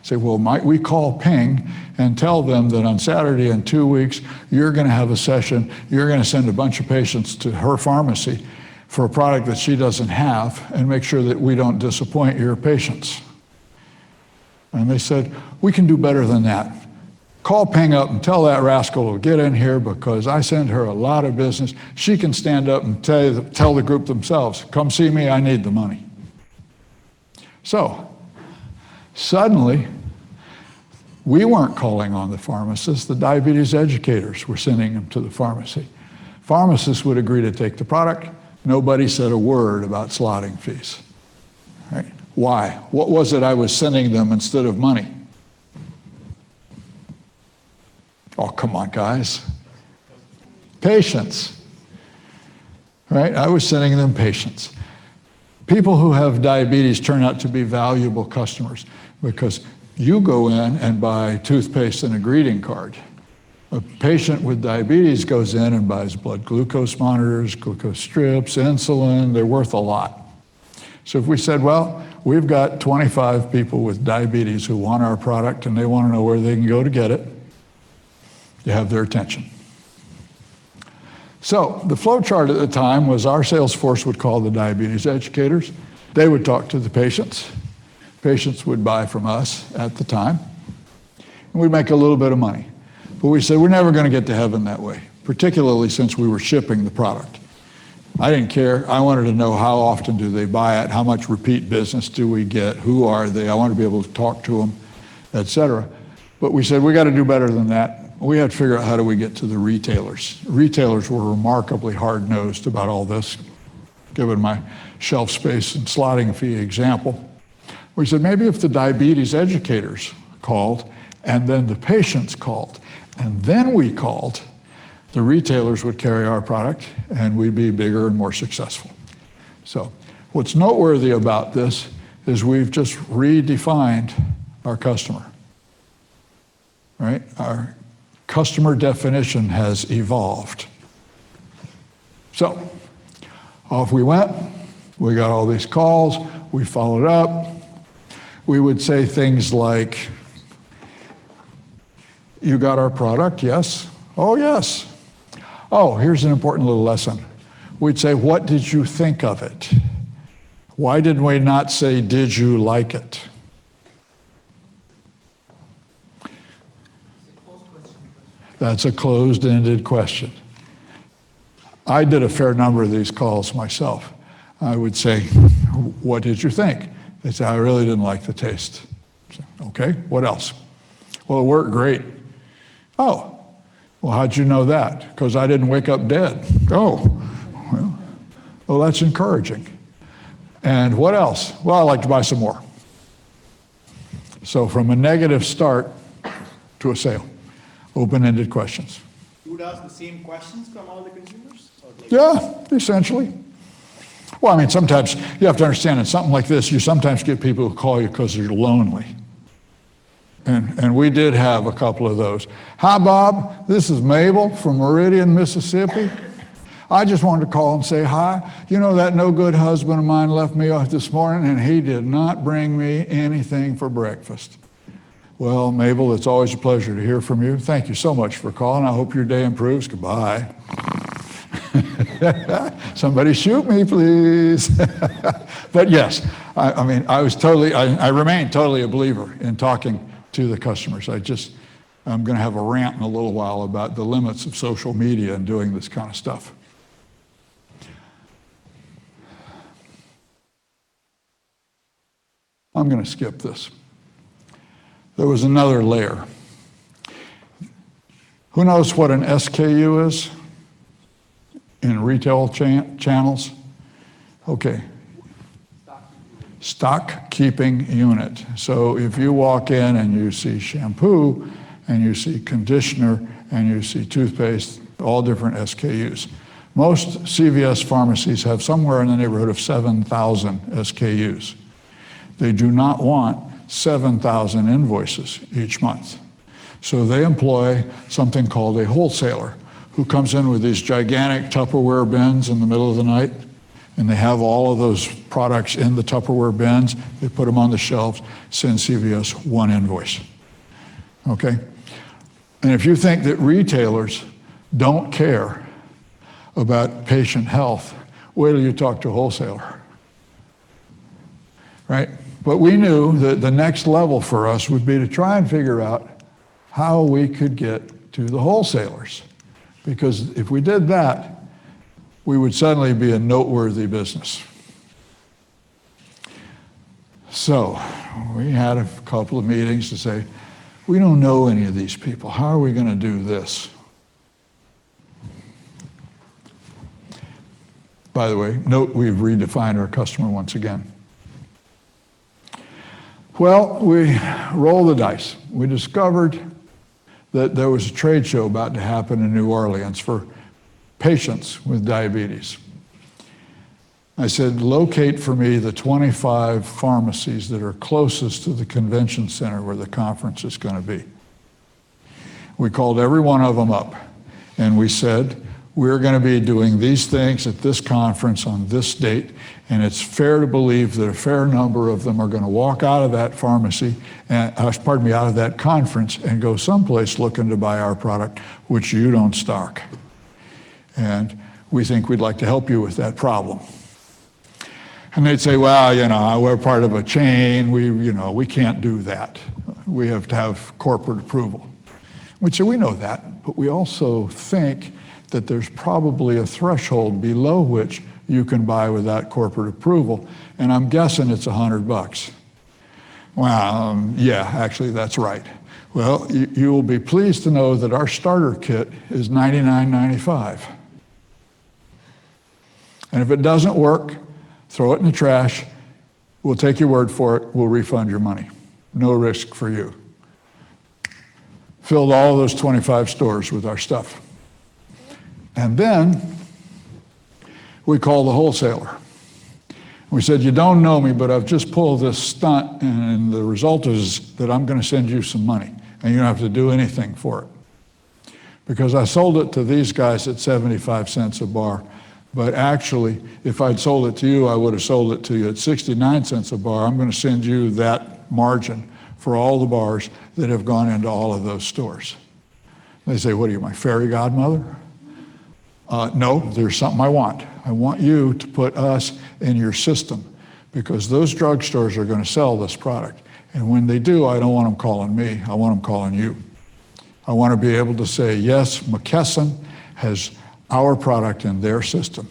Say, well, might we call Ping and tell them that on Saturday in 2 weeks, you're going to have a session, you're going to send a bunch of patients to her pharmacy for a product that she doesn't have, and make sure that we don't disappoint your patients. And they said, we can do better than that. Call Ping up and tell that rascal to get in here because I send her a lot of business. She can stand up and tell the group themselves, come see me, I need the money. So, suddenly, we weren't calling on the pharmacists, the diabetes educators were sending them to the pharmacy. Pharmacists would agree to take the product. Nobody said a word about slotting fees. Right? Why? What was it I was sending them instead of money? Oh, come on, guys. Patience. Right? I was sending them patience. People who have diabetes turn out to be valuable customers because you go in and buy toothpaste and a greeting card. A patient with diabetes goes in and buys blood glucose monitors, glucose strips, insulin. They're worth a lot. So if we said, well, we've got 25 people with diabetes who want our product and they want to know where they can go to get it, you have their attention. So the flow chart at the time was our sales force would call the diabetes educators. They would talk to the patients. Patients would buy from us at the time. And we'd make a little bit of money. But we said, we're never going to get to heaven that way, particularly since we were shipping the product. I didn't care. I wanted to know how often do they buy it, how much repeat business do we get, who are they, I want to be able to talk to them, et cetera. But we said, we got to do better than that. We had to figure out how do we get to the retailers. Retailers were remarkably hard-nosed about all this, given my shelf space and slotting fee example. We said, maybe if the diabetes educators called, and then the patients called, and then we called, the retailers would carry our product, and we'd be bigger and more successful. So what's noteworthy about this is we've just redefined our customer, right? Our customer definition has evolved. So off we went. We got all these calls. We followed up. We would say things like, you got our product? Yes. Oh, yes. Oh, here's an important little lesson. We'd say, what did you think of it? Why did we not say, did you like it? That's a closed-ended question. I did a fair number of these calls myself. I would say, what did you think? They'd say, I really didn't like the taste. Say, okay, what else? Well, it worked great. Oh, well, how'd you know that? Because I didn't wake up dead. Oh, well, that's encouraging. And what else? Well, I'd like to buy some more. So from a negative start to a sale. Open-ended questions. You would ask the same questions from all the consumers? Yeah, essentially. Well, I mean, sometimes you have to understand in something like this, you sometimes get people who call you because they're lonely. And we did have a couple of those. Hi, Bob. This is Mabel from Meridian, Mississippi. I just wanted to call and say hi. You know, that no-good husband of mine left me off this morning, and he did not bring me anything for breakfast. Well, Mabel, it's always a pleasure to hear from you. Thank you so much for calling. I hope your day improves. Goodbye. Somebody shoot me, please. But yes, I remain totally a believer in talking to the customers. I'm going to have a rant in a little while about the limits of social media and doing this kind of stuff. I'm going to skip this. There was another layer. Who knows what an SKU is in retail channels? Okay. Stock keeping unit. So if you walk in and you see shampoo and you see conditioner and you see toothpaste, all different SKUs. Most CVS pharmacies have somewhere in the neighborhood of 7,000 SKUs. They do not want 7,000 invoices each month. So they employ something called a wholesaler who comes in with these gigantic Tupperware bins in the middle of the night, and they have all of those products in the Tupperware bins. They put them on the shelves, send CVS one invoice. Okay? And if you think that retailers don't care about patient health, wait till you talk to a wholesaler. Right? But we knew that the next level for us would be to try and figure out how we could get to the wholesalers. Because if we did that, we would suddenly be a noteworthy business. So we had a couple of meetings to say, we don't know any of these people. How are we going to do this? By the way, note we've redefined our customer once again. Well, we rolled the dice. We discovered that there was a trade show about to happen in New Orleans for patients with diabetes. I said, locate for me the 25 pharmacies that are closest to the convention center where the conference is going to be. We called every one of them up, and we said, we're going to be doing these things at this conference on this date, and it's fair to believe that a fair number of them are going to walk out of that pharmacy, and, out of that conference and go someplace looking to buy our product, which you don't stock. And we think we'd like to help you with that problem. And they'd say, well, we're part of a chain. We can't do that. We have to have corporate approval. We'd say, we know that, but we also think that there's probably a threshold below which you can buy without corporate approval, and I'm guessing it's $100. Well, yeah, actually that's right. Well, you will be pleased to know that our starter kit is $99.95. And if it doesn't work, throw it in the trash. We'll take your word for it. We'll refund your money. No risk for you. Filled all of those 25 stores with our stuff. And then we called the wholesaler. We said, you don't know me, but I've just pulled this stunt, and the result is that I'm going to send you some money, and you don't have to do anything for it. Because I sold it to these guys at 75 cents a bar, but actually, if I'd sold it to you, I would have sold it to you at 69 cents a bar. I'm going to send you that margin for all the bars that have gone into all of those stores. They say, what are you, my fairy godmother? No, there's something I want. I want you to put us in your system because those drugstores are going to sell this product. And when they do, I don't want them calling me. I want them calling you. I want to be able to say, yes, McKesson has our product in their system.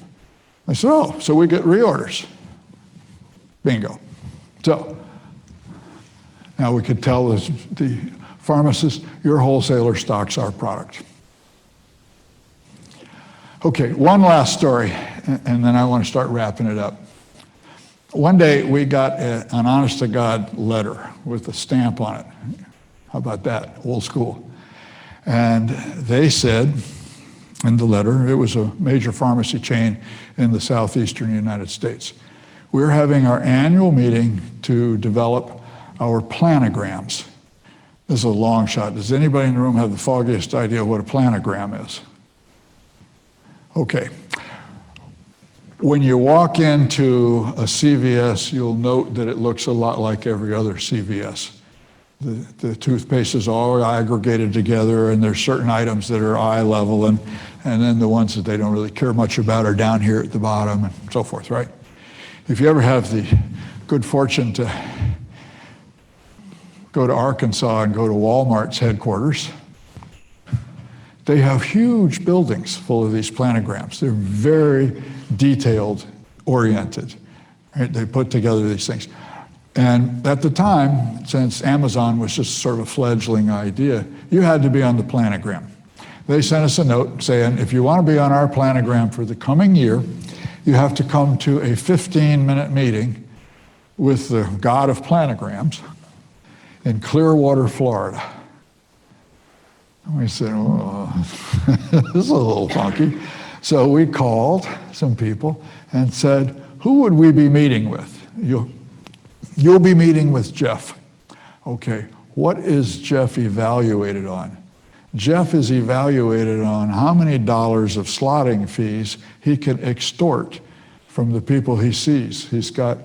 I said, oh, so we get reorders. Bingo. So now we could tell the pharmacist, your wholesaler stocks our product. Okay, one last story, and then I want to start wrapping it up. One day we got an honest-to-God letter with a stamp on it. How about that? Old school. And they said in the letter, it was a major pharmacy chain in the southeastern United States. We're having our annual meeting to develop our planograms. This is a long shot. Does anybody in the room have the foggiest idea what a planogram is? Okay. When you walk into a CVS, you'll note that it looks a lot like every other CVS. The toothpaste is all aggregated together, and there's certain items that are eye level, and then the ones that they don't really care much about are down here at the bottom, and so forth, right? If you ever have the good fortune to go to Arkansas and go to Walmart's headquarters, They have huge buildings full of these planograms. They're very detailed oriented. Right? They put together these things. And at the time, since Amazon was just sort of a fledgling idea, you had to be on the planogram. They sent us a note saying, if you want to be on our planogram for the coming year, you have to come to a 15-minute meeting with the god of planograms in Clearwater, Florida. And we said, oh, this is a little funky. So we called some people and said, who would we be meeting with? You'll be meeting with Jeff. Okay, what is Jeff evaluated on? Jeff is evaluated on how many dollars of slotting fees he can extort from the people he sees. He's got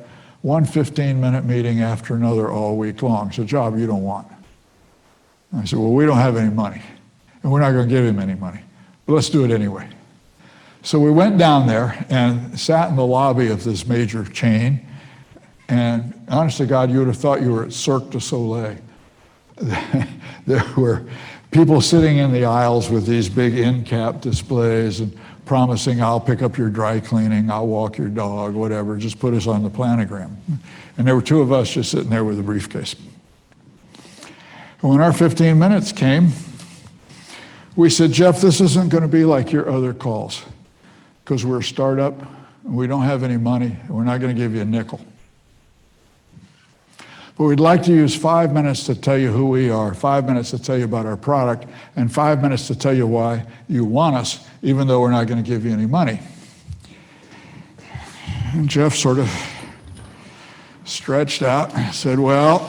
one 15-minute meeting after another all week long. It's a job you don't want. I said, well, we don't have any money, and we're not going to give him any money, but let's do it anyway. So we went down there and sat in the lobby of this major chain, and honest to God, you would have thought you were at Cirque du Soleil. There were people sitting in the aisles with these big end-cap displays and promising, I'll pick up your dry cleaning, I'll walk your dog, whatever, just put us on the planogram. And there were two of us just sitting there with a briefcase. And when our 15 minutes came, we said, Jeff, this isn't going to be like your other calls, because we're a startup, and we don't have any money, and we're not going to give you a nickel. But we'd like to use 5 minutes to tell you who we are, 5 minutes to tell you about our product, and 5 minutes to tell you why you want us, even though we're not going to give you any money. And Jeff sort of stretched out and said, well,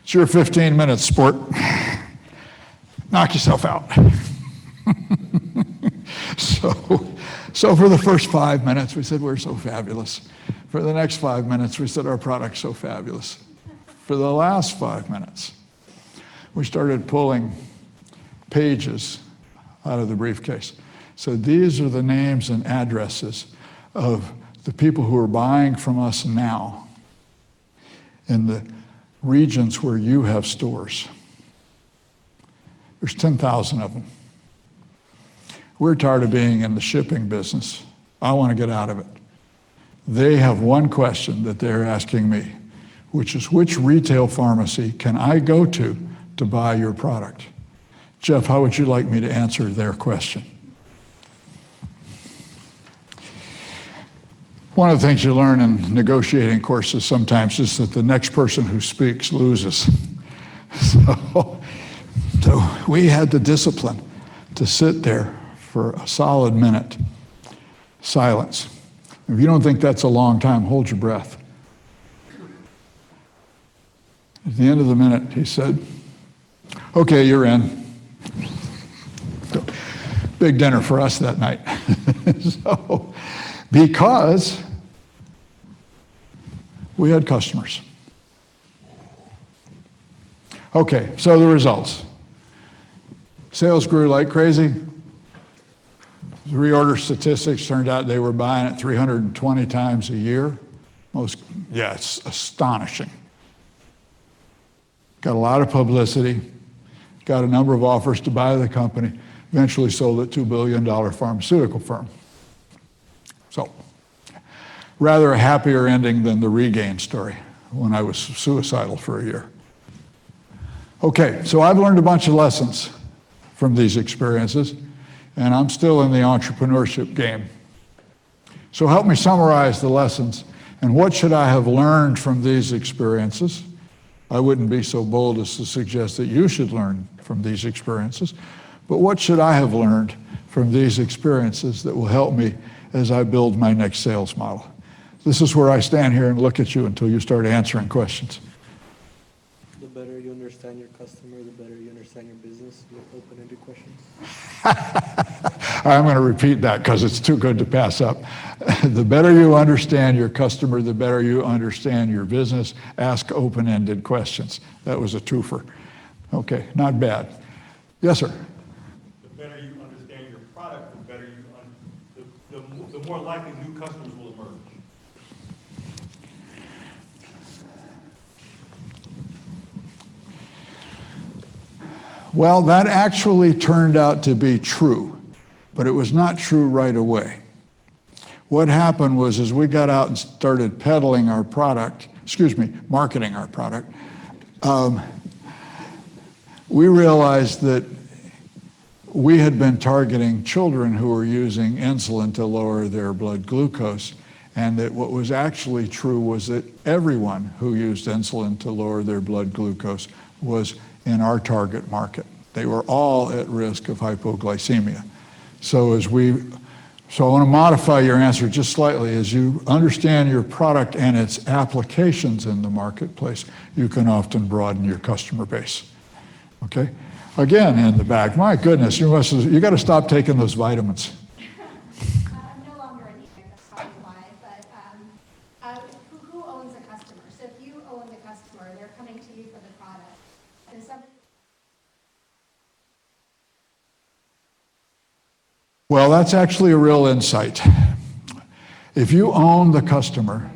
it's your 15 minutes, sport. Knock yourself out. So for the first 5 minutes, we said, we're so fabulous. For the next 5 minutes, we said, our product's so fabulous. For the last 5 minutes, we started pulling pages out of the briefcase. So these are the names and addresses of the people who are buying from us now in the regions where you have stores. There's 10,000 of them. We're tired of being in the shipping business. I want to get out of it. They have one question that they're asking me, which is, which retail pharmacy can I go to buy your product? Jeff, how would you like me to answer their question? One of the things you learn in negotiating courses sometimes is that the next person who speaks loses. So we had the discipline to sit there for a solid minute, silence. If you don't think that's a long time, hold your breath. At the end of the minute, he said, okay, you're in. So, big dinner for us that night. So, because we had customers. Okay, so the results. Sales grew like crazy. The reorder statistics turned out they were buying it 320 times a year. It's astonishing. Got a lot of publicity, got a number of offers to buy the company, eventually sold a $2 billion pharmaceutical firm. So, rather a happier ending than the Regain story when I was suicidal for a year. Okay, so I've learned a bunch of lessons from these experiences, and I'm still in the entrepreneurship game. So help me summarize the lessons, and what should I have learned from these experiences? I wouldn't be so bold as to suggest that you should learn from these experiences, but what should I have learned from these experiences that will help me as I build my next sales model? This is where I stand here and look at you until you start answering questions. The better you understand your customer, the better you understand your business with open-ended questions. I'm going to repeat that because it's too good to pass up. The better you understand your customer, the better you understand your business. Ask open-ended questions. That was a twofer. Okay, not bad. Yes, sir. The better you understand your product, the better the more likely new customers will emerge. Well, that actually turned out to be true, but it was not true right away. What happened was, as we got out and started peddling our product, marketing our product, we realized that we had been targeting children who were using insulin to lower their blood glucose, and that what was actually true was that everyone who used insulin to lower their blood glucose was in our target market. They were all at risk of hypoglycemia. So I want to modify your answer just slightly. As you understand your product and its applications in the marketplace, you can often broaden your customer base. Okay? Again, in the back, my goodness, you got to stop taking those vitamins. I'm no longer anemic, that's probably why, but who owns a customer? So if you own the customer, they're coming to you for the product, and somebody. Well, that's actually a real insight. If you own the customer,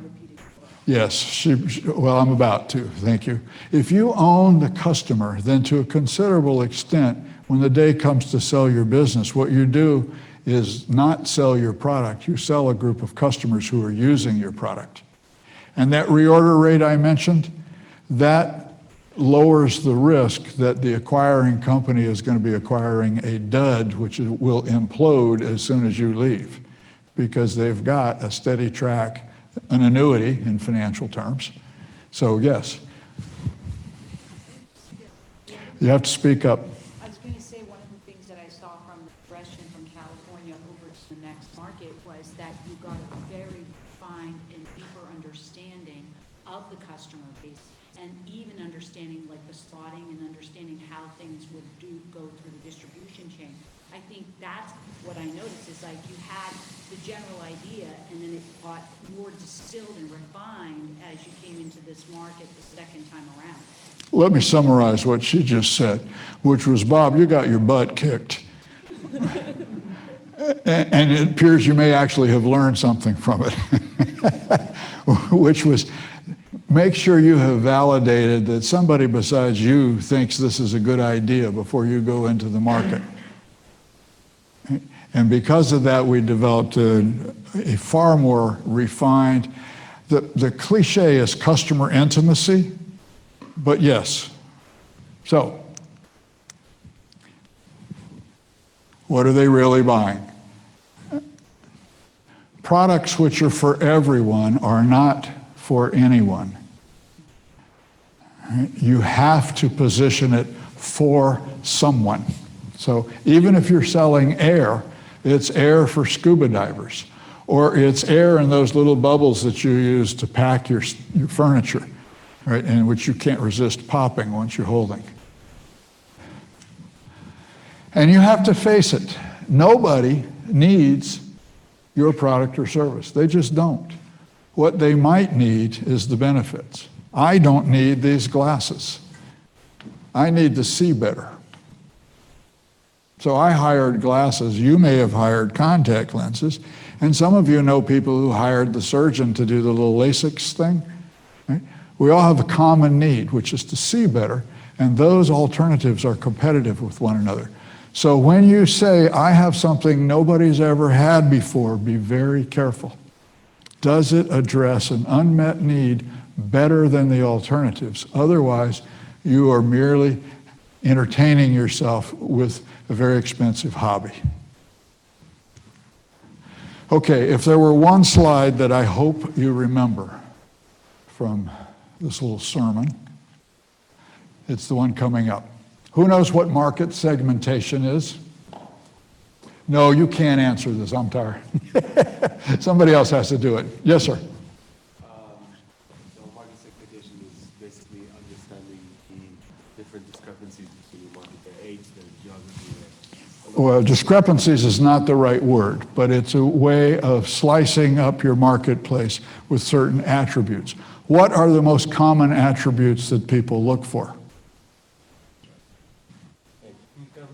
yes, well, I'm about to, thank you. If you own the customer, then to a considerable extent, when the day comes to sell your business, what you do is not sell your product, you sell a group of customers who are using your product. And that reorder rate I mentioned, that lowers the risk that the acquiring company is going to be acquiring a dud, which will implode as soon as you leave, because they've got a steady track, an annuity in financial terms. So yes, you have to speak up. I was going to say one of the things that I saw from the progression from California over to the next market was that you got a very fine and deeper understanding of the customer base, and even understanding like the slotting and understanding how things would go through the distribution chain. I think that's what I noticed is like you had the general idea and then it got more distilled and refined as you came into this market the second time around. Let me summarize what she just said, which was, Bob, you got your butt kicked. And it appears you may actually have learned something from it, which was make sure you have validated that somebody besides you thinks this is a good idea before you go into the market. And because of that, we developed a far more refined, the cliche is customer intimacy, but yes. So, what are they really buying? Products which are for everyone are not for anyone. You have to position it for someone. So even if you're selling air, it's air for scuba divers, or it's air in those little bubbles that you use to pack your furniture, right, and which you can't resist popping once you're holding. And you have to face it. Nobody needs your product or service. They just don't. What they might need is the benefits. I don't need these glasses. I need to see better. So I hired glasses. You may have hired contact lenses. And some of you know people who hired the surgeon to do the little LASIK thing. Right? We all have a common need, which is to see better. And those alternatives are competitive with one another. So when you say, I have something nobody's ever had before, be very careful. Does it address an unmet need better than the alternatives? Otherwise, you are merely entertaining yourself with a very expensive hobby. Okay, if there were one slide that I hope you remember from this little sermon, it's the one coming up. Who knows what market segmentation is? No, you can't answer this. I'm tired. Somebody else has to do it. Yes, sir. So market segmentation is basically understanding the different discrepancies between the market, their age, their geography. Well, discrepancies is not the right word, but it's a way of slicing up your marketplace with certain attributes. What are the most common attributes that people look for? Income.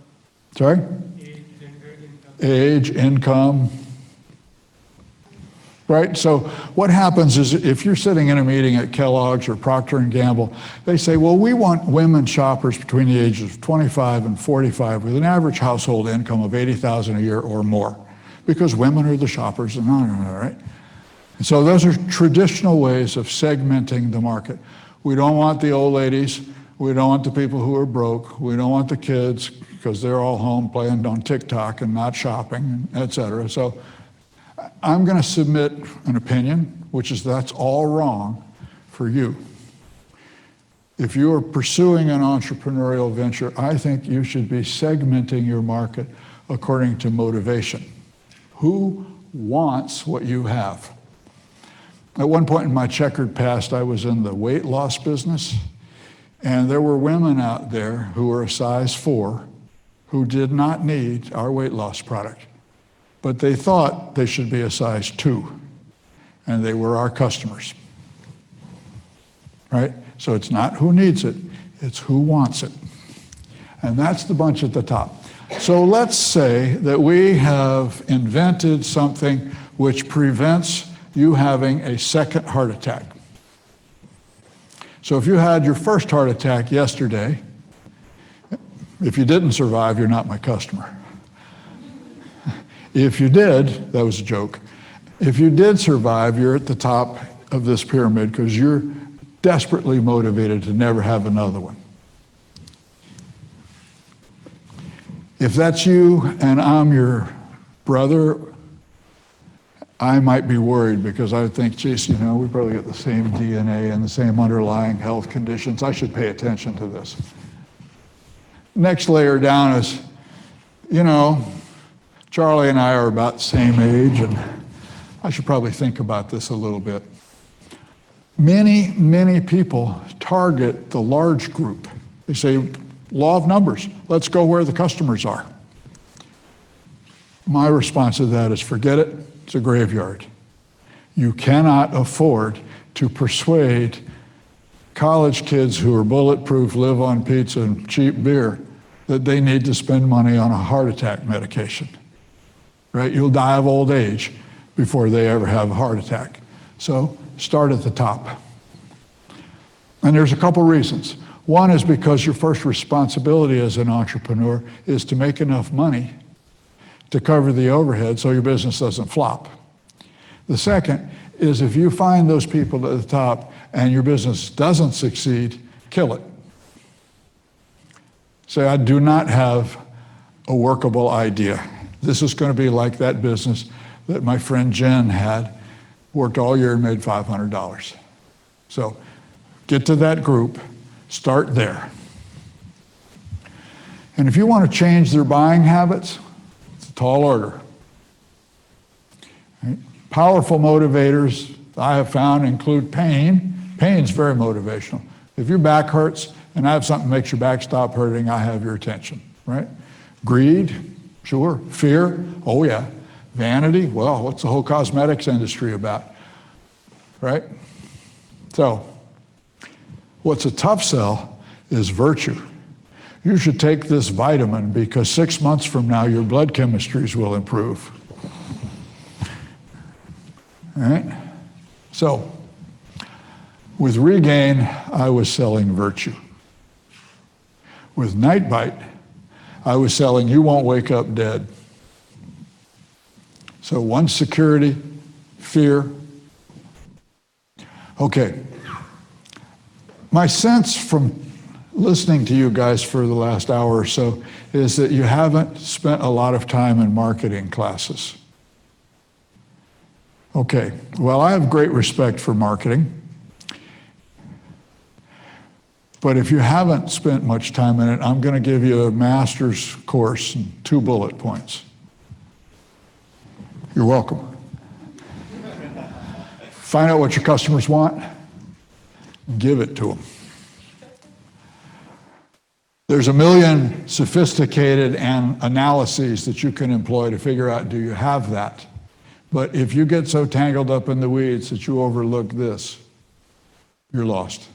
Sorry? Age, gender, income. Age, income. right? So what happens is if you're sitting in a meeting at Kellogg's or Procter & Gamble, they say, well, we want women shoppers between the ages of 25 and 45 with an average household income of $80,000 a year or more, because women are the shoppers, and right? And so those are traditional ways of segmenting the market. We don't want the old ladies. We don't want the people who are broke. We don't want the kids because they're all home playing on TikTok and not shopping, et cetera. So I'm going to submit an opinion, which is that's all wrong for you. If you are pursuing an entrepreneurial venture, I think you should be segmenting your market according to motivation. Who wants what you have? At one point in my checkered past, I was in the weight loss business, and there were women out there who were a size 4 who did not need our weight loss product, but they thought they should be a size 2, and they were our customers, right? So it's not who needs it, it's who wants it. And that's the bunch at the top. So let's say that we have invented something which prevents you having a second heart attack. So if you had your first heart attack yesterday, if you didn't survive, you're not my customer. If you did, that was a joke. If you did survive, you're at the top of this pyramid because you're desperately motivated to never have another one. If that's you and I'm your brother, I might be worried because I would think, geez, you know, we probably got the same DNA and the same underlying health conditions. I should pay attention to this. Next layer down is, you know, Charlie and I are about the same age, and I should probably think about this a little bit. Many, many people target the large group. They say, law of numbers, let's go where the customers are. My response to that is forget it. It's a graveyard. You cannot afford to persuade college kids who are bulletproof, live on pizza and cheap beer that they need to spend money on a heart attack medication, right? You'll die of old age before they ever have a heart attack. So start at the top. And there's a couple reasons. One is because your first responsibility as an entrepreneur is to make enough money to cover the overhead so your business doesn't flop. The second is if you find those people at the top and your business doesn't succeed, kill it. Say, I do not have a workable idea. This is going to be like that business that my friend Jen had, worked all year and made $500. So get to that group, start there. And if you want to change their buying habits, it's a tall order. Right? Powerful motivators I have found include pain. Pain's very motivational. If your back hurts and I have something that makes your back stop hurting, I have your attention, right? Greed, sure. Fear, oh yeah. Vanity, well, what's the whole cosmetics industry about, right? So, what's a tough sell is virtue. You should take this vitamin because 6 months from now your blood chemistries will improve. All right? So, with Regain, I was selling virtue. With Nightbite, I was selling you won't wake up dead. So one, security, fear. Okay. My sense from listening to you guys for the last hour or so is that you haven't spent a lot of time in marketing classes. Okay, well, I have great respect for marketing. But if you haven't spent much time in it, I'm going to give you a master's course and 2 bullet points. You're welcome. Find out what your customers want, give it to them. There's a million sophisticated analyses that you can employ to figure out, do you have that? But if you get so tangled up in the weeds that you overlook this, you're lost.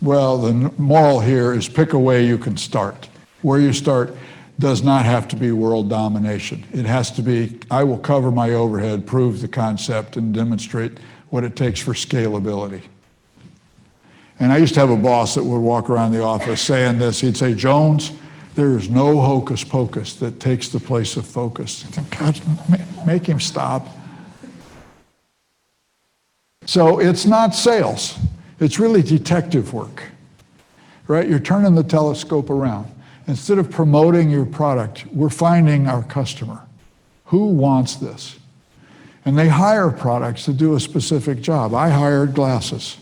Well, the moral here is pick a way you can start. Where you start does not have to be world domination. It has to be, I will cover my overhead, prove the concept, and demonstrate what it takes for scalability. And I used to have a boss that would walk around the office saying this. He'd say, Jones, there is no hocus pocus that takes the place of focus. God, make him stop. So it's not sales. It's really detective work, right? You're turning the telescope around. Instead of promoting your product, we're finding our customer. Who wants this? And they hire products to do a specific job. I hired glasses,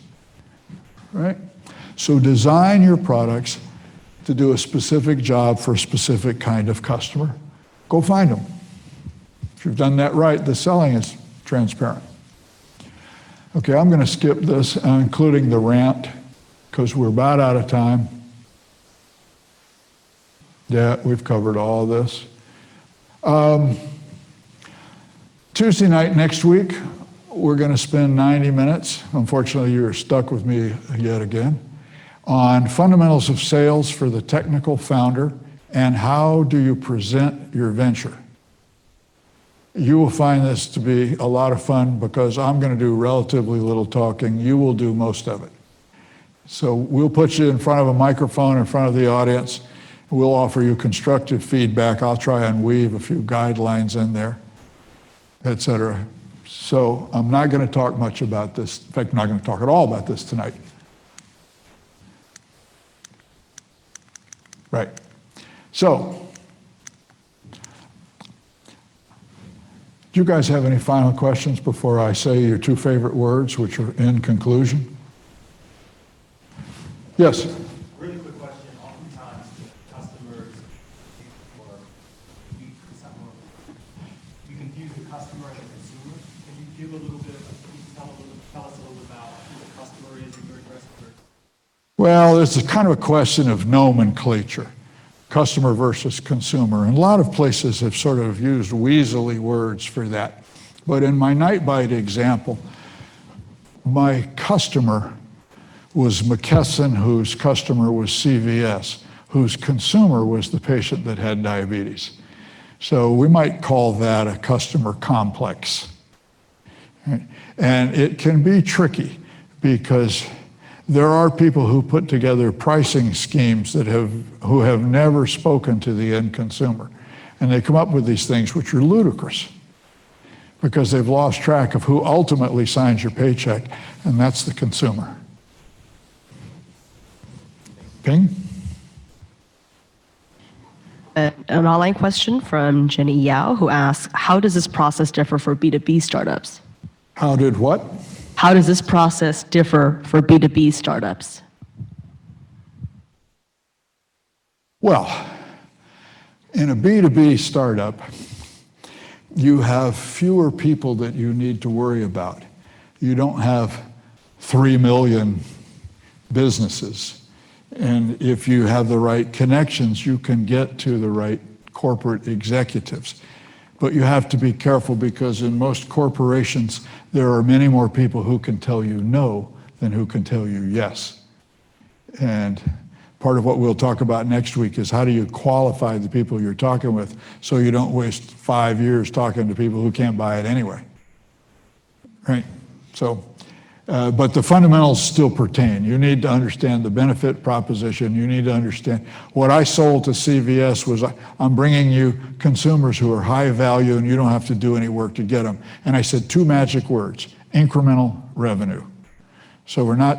right? So design your products to do a specific job for a specific kind of customer. Go find them. If you've done that right, the selling is transparent. Okay, I'm going to skip this, including the rant, because we're about out of time. Yeah, we've covered all this. Tuesday night next week, we're going to spend 90 minutes. Unfortunately, you're stuck with me yet again, on fundamentals of sales for the technical founder and how do you present your venture. You will find this to be a lot of fun because I'm going to do relatively little talking. You will do most of it. So we'll put you in front of a microphone in front of the audience. We'll offer you constructive feedback. I'll try and weave a few guidelines in there, et cetera. So I'm not going to talk much about this. In fact, I'm not going to talk at all about this tonight. Right. So, do you guys have any final questions before I say your two favorite words, which are in conclusion? Yes? Really quick question. Oftentimes, the customers, or you confuse the customer and the consumer. Can you give a little bit, tell us a little bit about who the customer is in your address? Well, it's a kind of a question of nomenclature, customer versus consumer. And a lot of places have sort of used weaselly words for that. But in my Nightbite example, my customer was McKesson, whose customer was CVS, whose consumer was the patient that had diabetes. So we might call that a customer complex. And it can be tricky because there are people who put together pricing schemes who have never spoken to the end consumer. And they come up with these things which are ludicrous because they've lost track of who ultimately signs your paycheck, and that's the consumer. Ping? An online question from Jenny Yao, who asks, how does this process differ for B2B startups? How did what? How does this process differ for B2B startups? Well, in a B2B startup, you have fewer people that you need to worry about. You don't have 3 million businesses. And if you have the right connections, you can get to the right corporate executives. But you have to be careful because in most corporations, there are many more people who can tell you no than who can tell you yes. And part of what we'll talk about next week is how do you qualify the people you're talking with so you don't waste 5 years talking to people who can't buy it anyway, right? So, but the fundamentals still pertain. You need to understand the benefit proposition. You need to understand what I sold to CVS was I'm bringing you consumers who are high value and you don't have to do any work to get them. And I said 2 magic words, incremental revenue. So we're not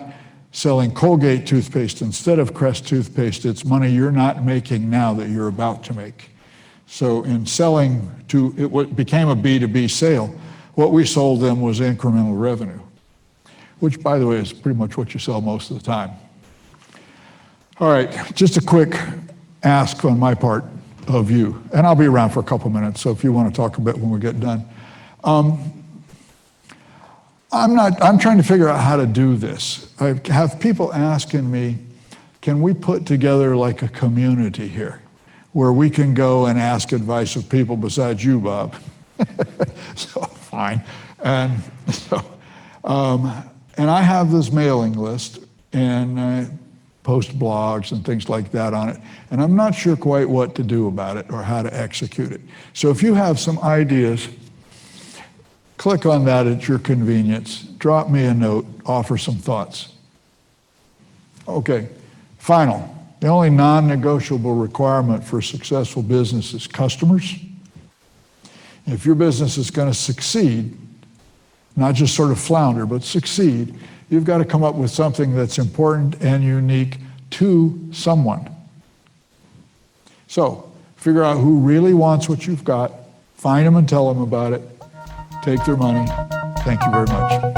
selling Colgate toothpaste instead of Crest toothpaste. It's money you're not making now that you're about to make. So in selling to, it became a B2B sale, what we sold them was incremental revenue, which, by the way, is pretty much what you sell most of the time. All right, just a quick ask on my part of you, and I'll be around for a couple minutes, so if you want to talk a bit when we get done. I'm trying to figure out how to do this. I have people asking me, can we put together like a community here where we can go and ask advice of people besides you, Bob? So, fine. And so, and I have this mailing list, and post blogs and things like that on it. And I'm not sure quite what to do about it or how to execute it. So if you have some ideas, click on that at your convenience. Drop me a note, offer some thoughts. Okay, final. The only non-negotiable requirement for a successful business is customers. If your business is going to succeed, not just sort of flounder, but succeed, you've got to come up with something that's important and unique to someone. So, figure out who really wants what you've got, find them and tell them about it, take their money. Thank you very much.